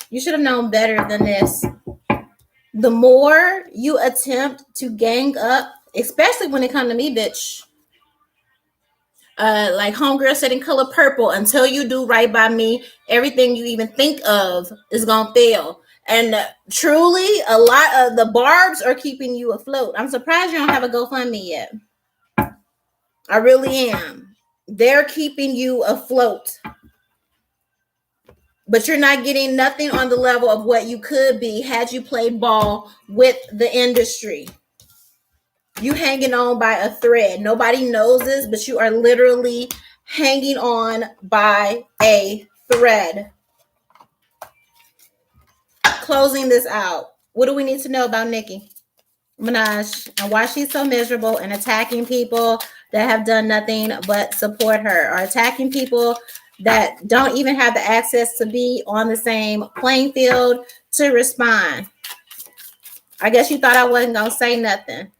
S1: You should have known better than this. The more you attempt to gang up, especially when it comes to me, bitch. Like homegirl said in Color Purple, until you do right by me, everything you even think of is gonna fail. And truly, a lot of the barbs are keeping you afloat. I'm surprised you don't have a GoFundMe yet. I really am. They're keeping you afloat. But you're not getting nothing on the level of what you could be had you played ball with the industry. You hanging on by a thread. Nobody knows this, but you are literally hanging on by a thread. Closing this out. What do we need to know about Nicki Minaj and why she's so miserable and attacking people that have done nothing but support her, or attacking people that don't even have the access to be on the same playing field to respond? I guess you thought I wasn't going to say nothing.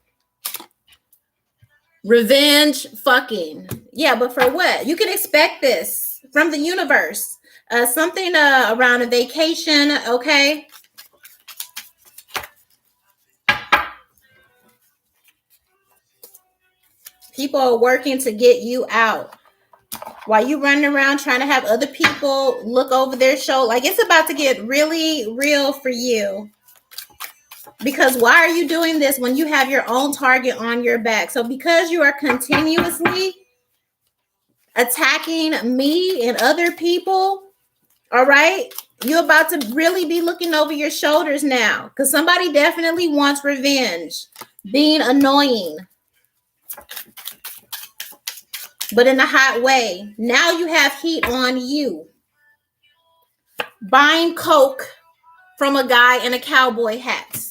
S1: Revenge fucking. Yeah, but for what? You can expect this from the universe. Something around a vacation, okay? People are working to get you out. While you running around trying to have other people look over their shoulder. Like, it's about to get really real for you. Because why are you doing this when you have your own target on your back? So because you are continuously attacking me and other people, all right, you're about to really be looking over your shoulders now, because somebody definitely wants revenge, being annoying, but in a hot way. Now you have heat on you. Buying Coke from a guy in a cowboy hat.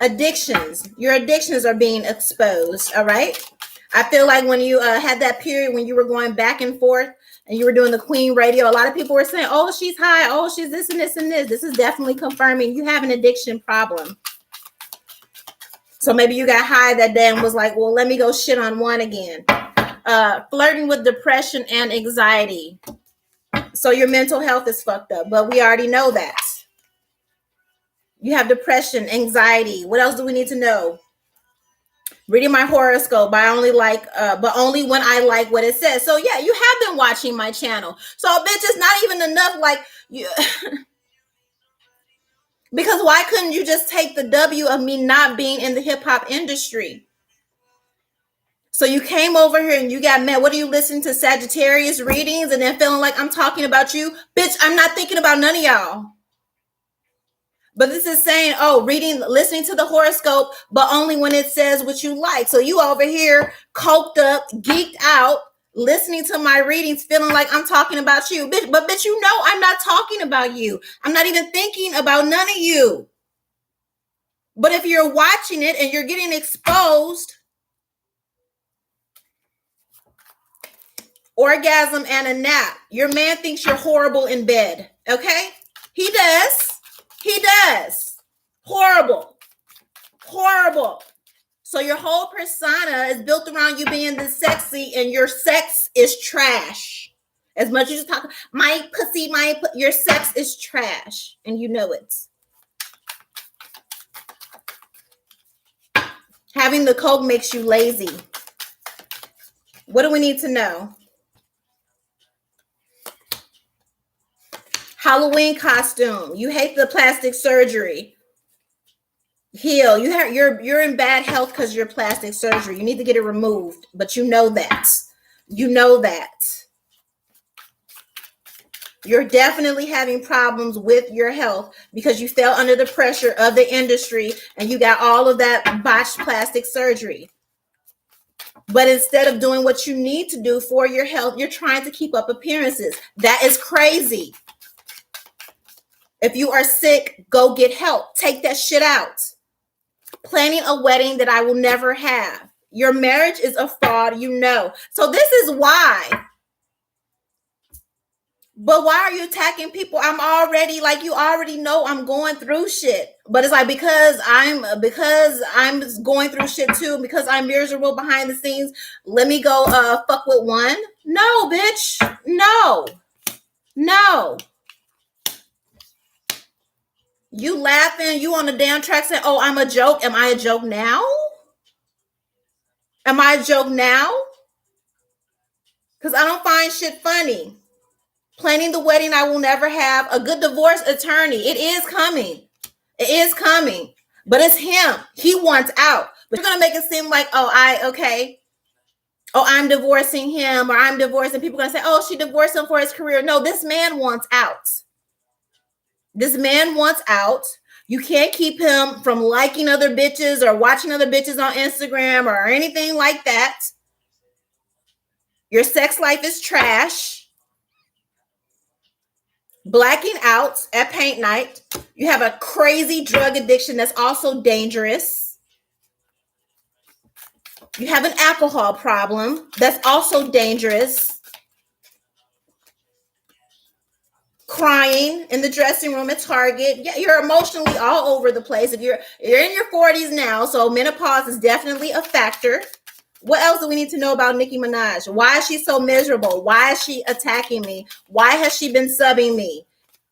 S1: Addictions. Your addictions are being exposed, all right? I feel like when you had that period when you were going back and forth and you were doing the Queen radio, a lot of people were saying, oh, she's high. Oh, she's this and this and this. This is definitely confirming you have an addiction problem. So maybe you got high that day and was like, well, let me go shit on one again. Flirting with depression and anxiety. So your mental health is fucked up, but we already know that. You have depression, anxiety. What else do we need to know? Reading my horoscope, but only when I like what it says. So yeah, you have been watching my channel. So bitch, it's not even enough. Like you, because why couldn't you just take the W of me not being in the hip hop industry? So you came over here and you got mad. What are you listening to Sagittarius readings and then feeling like I'm talking about you? Bitch, I'm not thinking about none of y'all. But this is saying, oh, listening to the horoscope, but only when it says what you like. So you over here coked up, geeked out, listening to my readings, feeling like I'm talking about you. Bitch, but bitch, you know I'm not talking about you. I'm not even thinking about none of you. But if you're watching it and you're getting exposed, orgasm and a nap. Your man thinks you're horrible in bed, okay? He does. He does. Horrible. Horrible. So your whole persona is built around you being this sexy, and your sex is trash. As much as you talk, my pussy, your sex is trash, and you know it. Having the coke makes you lazy. What do we need to know? Halloween costume. You hate the plastic surgery. Heal. You're in bad health because you're plastic surgery. You need to get it removed. But you know that. You know that. You're definitely having problems with your health because you fell under the pressure of the industry and you got all of that botched plastic surgery. But instead of doing what you need to do for your health, you're trying to keep up appearances. That is crazy. If you are sick, go get help. Take that shit out. Planning a wedding that I will never have. Your marriage is a fraud, you know. So this is why. But why are you attacking people? I'm already, like, you already know I'm going through shit. But it's like, because I'm going through shit too, because I'm miserable behind the scenes, let me go fuck with one. No, bitch. No. No. You laughing, you on the damn track saying, oh, I'm a joke. Am I a joke now? Am I a joke now? Because I don't find shit funny. Planning the wedding I will never have. A good divorce attorney. It is coming. It is coming, but it's him. He wants out. But you're gonna make it seem like, oh, I'm divorcing him, or I'm divorcing. People are gonna say, oh, she divorced him for his career. No, this man wants out. This man wants out. You can't keep him from liking other bitches or watching other bitches on Instagram or anything like that. Your sex life is trash. Blacking out at paint night. You have a crazy drug addiction that's also dangerous. You have an alcohol problem that's also dangerous. Crying in the dressing room at Target. Yeah, you're emotionally all over the place. If you're in your 40s now, so menopause is definitely a factor. What else do we need to know about Nicki Minaj? Why is she so miserable? Why is she attacking me? Why has she been subbing me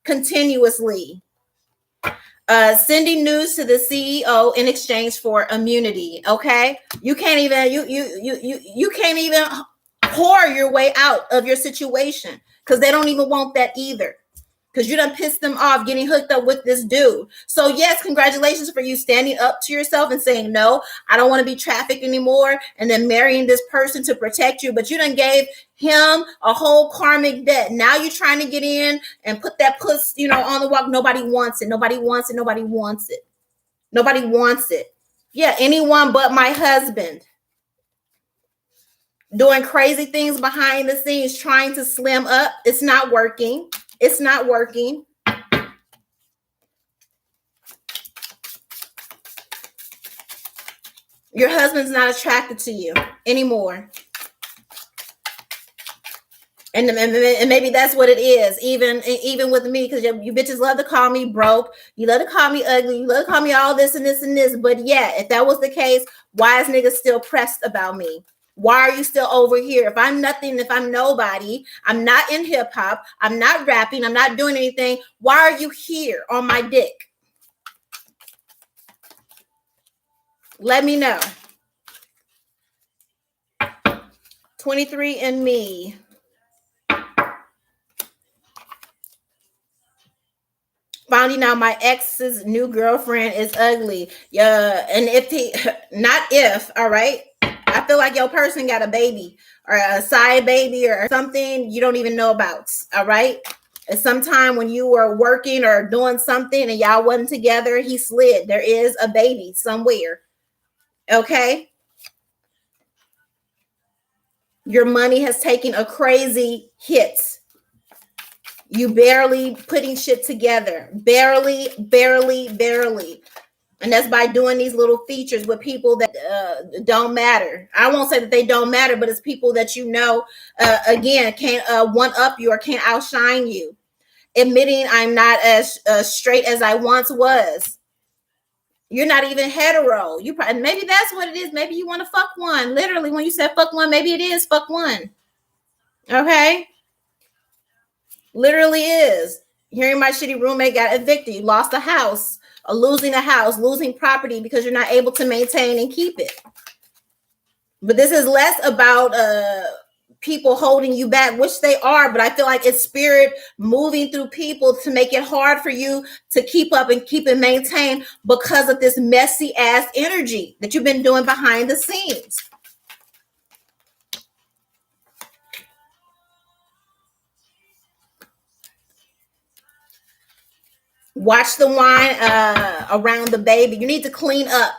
S1: continuously? Sending news to the CEO in exchange for immunity. Okay, you can't even you can't even whore your way out of your situation because they don't even want that either. Because you done pissed them off getting hooked up with this dude. So yes, congratulations for you standing up to yourself and saying, no, I don't want to be trafficked anymore, and then marrying this person to protect you. But you done gave him a whole karmic debt. Now you're trying to get in and put that puss, on the walk. Nobody wants it. Nobody wants it. Nobody wants it. Nobody wants it. Yeah, anyone but my husband. Doing crazy things behind the scenes, trying to slim up. It's not working. It's not working. Your husband's not attracted to you anymore. And maybe that's what it is, even with me, because you bitches love to call me broke. You love to call me ugly. You love to call me all this and this and this. But yeah, if that was the case, why is niggas still pressed about me? Why are you still over here? If I'm nothing, if I'm nobody, I'm not in hip hop, I'm not rapping, I'm not doing anything. Why are you here on my dick? Let me know. 23andMe. Finding out my ex's new girlfriend is ugly. Yeah, and all right. I feel like your person got a baby or a side baby or something you don't even know about. All right. And sometime when you were working or doing something and y'all wasn't together, he slid. There is a baby somewhere. Okay. Your money has taken a crazy hit. You barely putting shit together. Barely. And that's by doing these little features with people that don't matter. I won't say that they don't matter, but it's people that again, can't one-up you or can't outshine you. Admitting I'm not as straight as I once was. You're not even hetero. Maybe that's what it is. Maybe you want to fuck one. Literally, when you said fuck one, maybe it is fuck one. Okay? Literally is. Hearing my shitty roommate got evicted. You lost a house. Losing a house, losing property because you're not able to maintain and keep it. But this is less about people holding you back, which they are, but I feel like it's spirit moving through people to make it hard for you to keep up and keep it maintained because of this messy ass energy that you've been doing behind the scenes. Watch the wine around the baby. You need to clean up.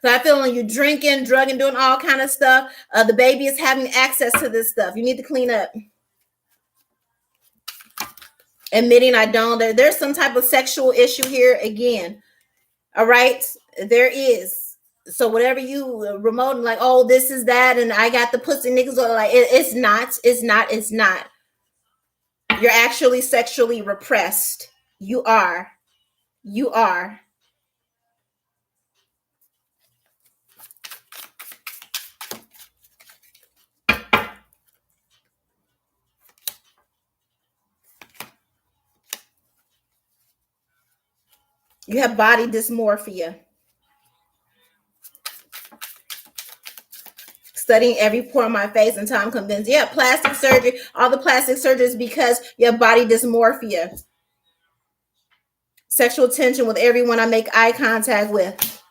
S1: So I feel when you're drinking, drugging, doing all kind of stuff, the baby is having access to this stuff. You need to clean up. Admitting I don't. There's some type of sexual issue here again. All right? There is. So whatever you remote, like, oh, this is that, and I got the pussy niggas, like, it's not. You're actually sexually repressed. You are. You have body dysmorphia. Studying every pore on my face until I'm convinced. Yeah, plastic surgery, all the plastic surgeries because you have body dysmorphia. Sexual tension with everyone I make eye contact with.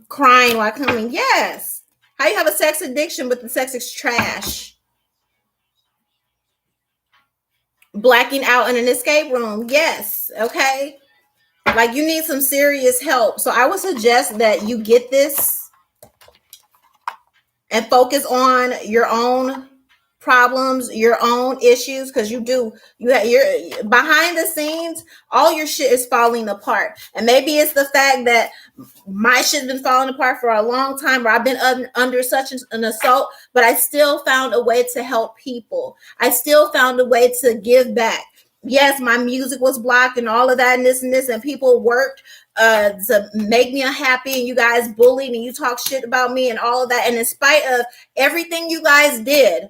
S1: Crying while coming. Yes. How you have a sex addiction, but the sex is trash? Blacking out in an escape room. Yes. Okay. Like, you need some serious help. So I would suggest that you get this and focus on your own problems, your own issues, because you're behind the scenes, all your shit is falling apart. And maybe it's the fact that my shit's been falling apart for a long time, where I've been under such an assault, but I still found a way to help people. I still found a way to give back. Yes, my music was blocked and all of that and this, and people worked to make me unhappy, and you guys bullied and you talk shit about me and all of that. And in spite of everything you guys did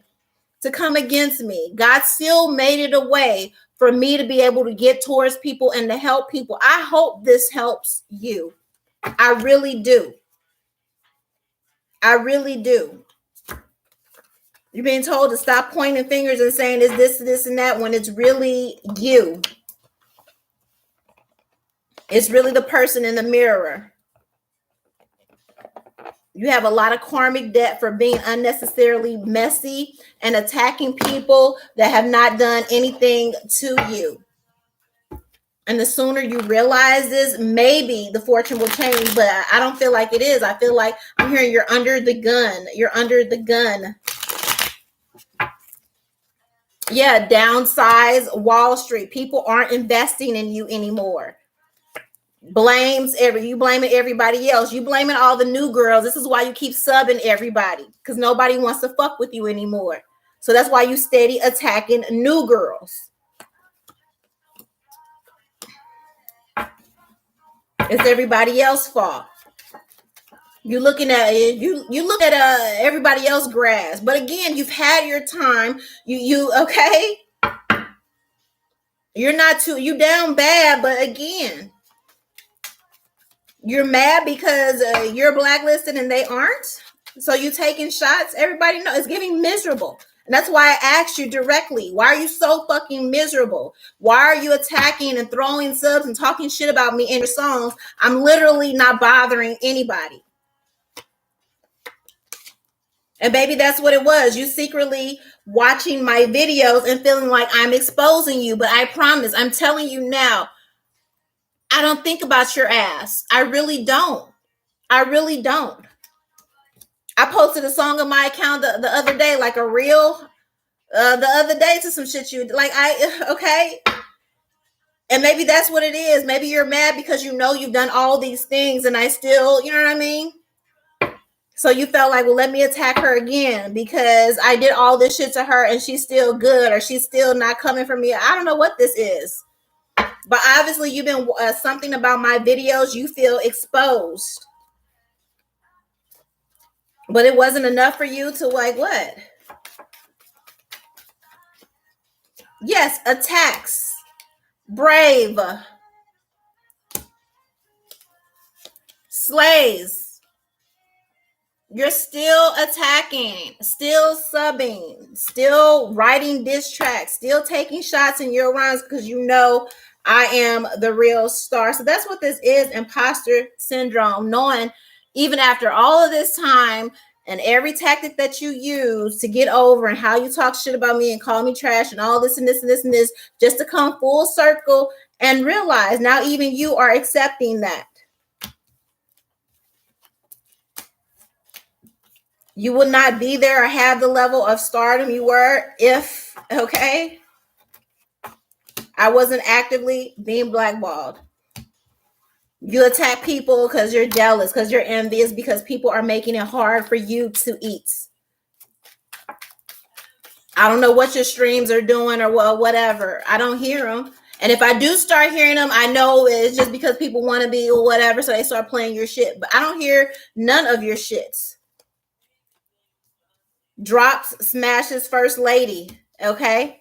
S1: to come against me, God still made it a way for me to be able to get towards people and to help people. I hope this helps you. I really do. I really do. You're being told to stop pointing fingers and saying is this and that, when it's really you. It's really the person in the mirror. You have a lot of karmic debt for being unnecessarily messy and attacking people that have not done anything to you. And the sooner you realize this, maybe the fortune will change, but I don't feel like it is. I feel like I'm hearing you're under the gun. You're under the gun. Yeah, downsize Wall Street. People aren't investing in you anymore. You blaming everybody else. You blaming all the new girls. This is why you keep subbing everybody, because nobody wants to fuck with you anymore. So that's why you steady attacking new girls. It's everybody else's fault. You looking at you look at everybody else's grass, but again, you've had your time. You okay? You're not too you down bad, but again, you're mad because you're blacklisted and they aren't. So you taking shots. Everybody knows it's giving miserable. And that's why I asked you directly, why are you so fucking miserable? Why are you attacking and throwing subs and talking shit about me in your songs? I'm literally not bothering anybody. And baby, that's what it was. You secretly watching my videos and feeling like I'm exposing you. But I promise, I'm telling you now, I don't think about your ass. I really don't. I really don't. I posted a song on my account the other day, like a reel, the other day to some shit you like. Okay. And maybe that's what it is. Maybe you're mad because you know you've done all these things and I still, you know what I mean? So you felt like, well, let me attack her again because I did all this shit to her and she's still good, or she's still not coming for me. I don't know what this is. But obviously you've been something about my videos. You feel exposed. But it wasn't enough for you to like what? Yes, attacks. Brave. Slays. You're still attacking, still subbing, still writing diss tracks, still taking shots in your rhymes because you know I am the real star. So that's what this is, imposter syndrome. Knowing even after all of this time and every tactic that you use to get over and how you talk shit about me and call me trash and all this and this and this and this, just to come full circle and realize now even you are accepting that. You would not be there or have the level of stardom you were if, okay, I wasn't actively being blackballed. You attack people because you're jealous, because you're envious, because people are making it hard for you to eat. I don't know what your streams are doing or whatever. I don't hear them. And if I do start hearing them, I know it's just because people want to be or whatever, so they start playing your shit. But I don't hear none of your shits. Drops, smashes, first lady. Okay.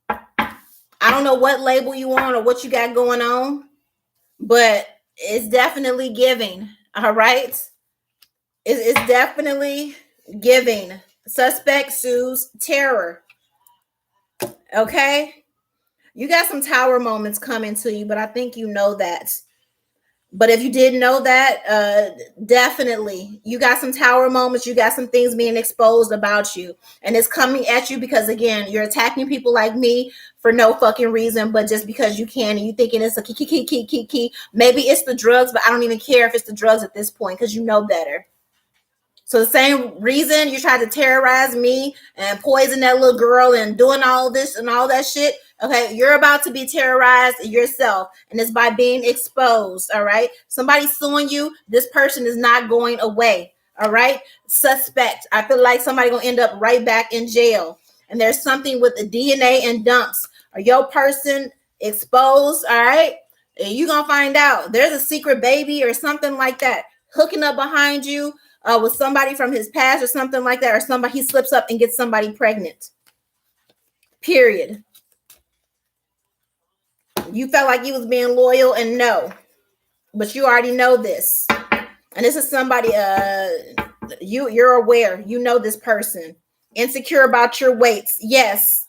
S1: I don't know what label you on or what you got going on, but it's definitely giving. All right. It's definitely giving. Suspect sues terror. Okay. You got some tower moments coming to you, but I think you know that. But if you didn't know that, definitely you got some tower moments. You got some things being exposed about you, and it's coming at you because again, you're attacking people like me for no fucking reason, but just because you can, and you thinking it's a key. Maybe it's the drugs, but I don't even care if it's the drugs at this point because you know better. So the same reason you tried to terrorize me and poison that little girl and doing all this and all that shit. Okay, you're about to be terrorized yourself, and it's by being exposed. All right, somebody suing you. This person is not going away. All right, suspect. I feel like somebody gonna end up right back in jail. And there's something with the DNA and dumps. Are your person exposed? All right, you gonna find out. There's a secret baby or something like that hooking up behind you with somebody from his past or something like that, or somebody he slips up and gets somebody pregnant. Period. You felt like you was being loyal, and no, but you already know this. And this is somebody you're aware. You know this person. Insecure about your weights. Yes,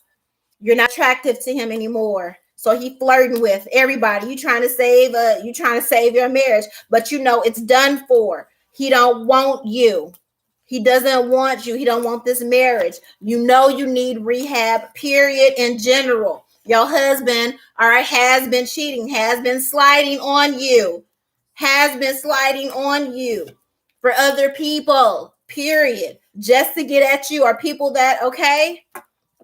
S1: you're not attractive to him anymore. So he flirting with everybody. You trying to save your marriage, but you know it's done for. He don't want you. He doesn't want you. He don't want this marriage. You know you need rehab, period, in general. Your husband, all right, has been cheating, has been sliding on you, for other people, period. Just to get at you are people that, okay,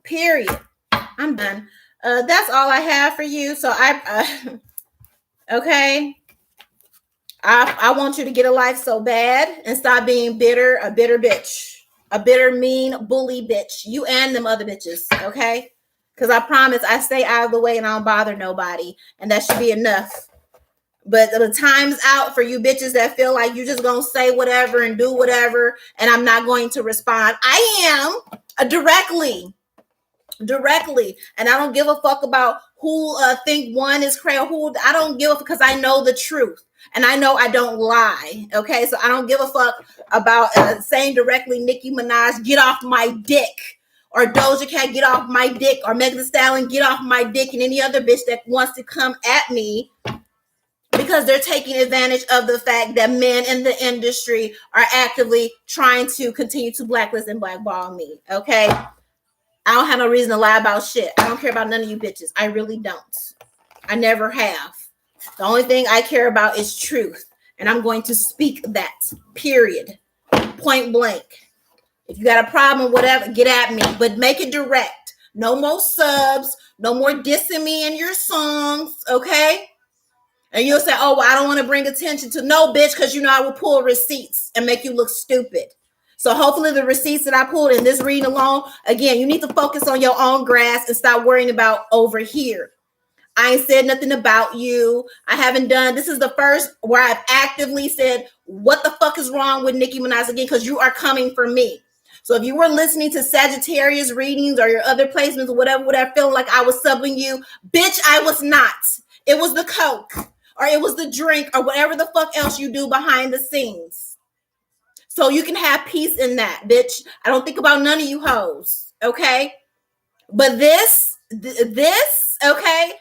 S1: period. I'm done. That's all I have for you. So okay. I want you to get a life so bad and stop being bitter, a bitter bitch, a bitter, mean, bully bitch. You and them other bitches, okay? Because I promise I stay out of the way and I don't bother nobody. And that should be enough. But the time's out for you bitches that feel like you just gonna say whatever and do whatever, and I'm not going to respond. I am directly. And I don't give a fuck about who think one is crazy. Who I don't give a because I know the truth. And I know I don't lie. Okay, so I don't give a fuck about saying directly, Nicki Minaj, get off my dick, or Doja Cat, get off my dick, or Megan Thee Stallion, get off my dick, and any other bitch that wants to come at me because they're taking advantage of the fact that men in the industry are actively trying to continue to blacklist and blackball me. Okay, I don't have no reason to lie about shit. I don't care about none of you bitches. I really don't. I never have. The only thing I care about is truth. And I'm going to speak that. Period. Point blank. If you got a problem, whatever, get at me. But make it direct. No more subs. No more dissing me in your songs. Okay? And you'll say, oh, well, I don't want to bring attention to. No, bitch, because you know I will pull receipts and make you look stupid. So hopefully the receipts that I pulled in this reading alone, again, you need to focus on your own grass and stop worrying about over here. I ain't said nothing about you. I haven't done. This is the first where I've actively said, what the fuck is wrong with Nicki Minaj again? Because you are coming for me. So if you were listening to Sagittarius readings or your other placements or whatever, feeling like I was subbing you, bitch, I was not. It was the coke or it was the drink or whatever the fuck else you do behind the scenes. So you can have peace in that, bitch. I don't think about none of you hoes, okay? But this, okay?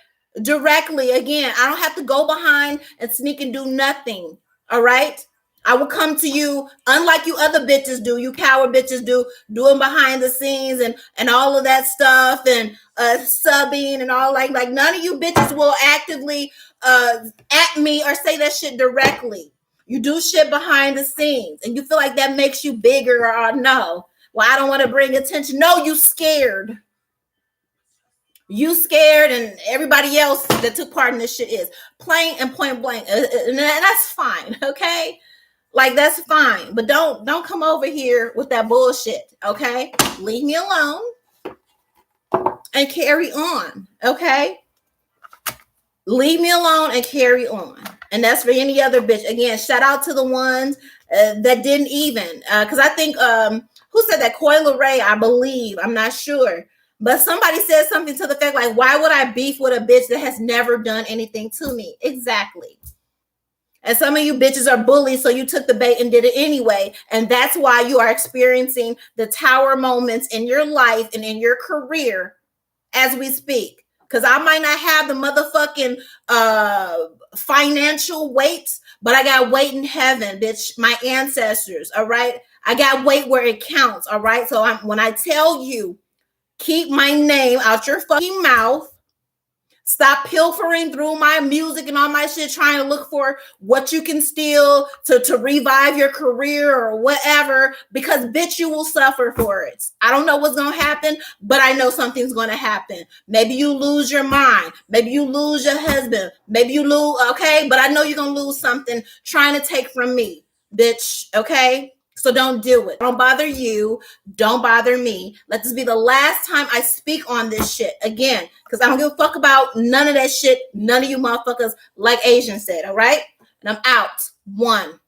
S1: Directly, again, I don't have to go behind and sneak and do nothing. All right, I will come to you unlike you other bitches do, you coward bitches do, doing behind the scenes and all of that stuff and subbing and all like none of you bitches will actively at me or say that shit directly. You do shit behind the scenes and you feel like that makes you bigger or no. Well, I don't want to bring attention. No, you scared. You scared, and everybody else that took part in this shit is plain and point blank, and that's fine, okay? Like that's fine, but don't come over here with that bullshit, okay? Leave me alone and carry on, okay? Leave me alone and carry on, and that's for any other bitch. Again, shout out to the ones that didn't even, because I think who said that? Coyle Ray, I believe. I'm not sure. But somebody said something to the fact like, why would I beef with a bitch that has never done anything to me? Exactly. And some of you bitches are bullies, so you took the bait and did it anyway. And that's why you are experiencing the tower moments in your life and in your career as we speak. Because I might not have the motherfucking financial weight, but I got weight in heaven, bitch. My ancestors, all right? I got weight where it counts, all right? So when I tell you, keep my name out your fucking mouth. Stop pilfering through my music and all my shit, trying to look for what you can steal to revive your career or whatever, because bitch, you will suffer for it. I don't know what's going to happen, but I know something's going to happen. Maybe you lose your mind. Maybe you lose your husband. Maybe you lose, okay? But I know you're going to lose something trying to take from me, bitch, okay? So don't do it. Don't bother you. Don't bother me. Let this be the last time I speak on this shit again, because I don't give a fuck about none of that shit. None of you motherfuckers, like Asian said, all right? And I'm out. 1.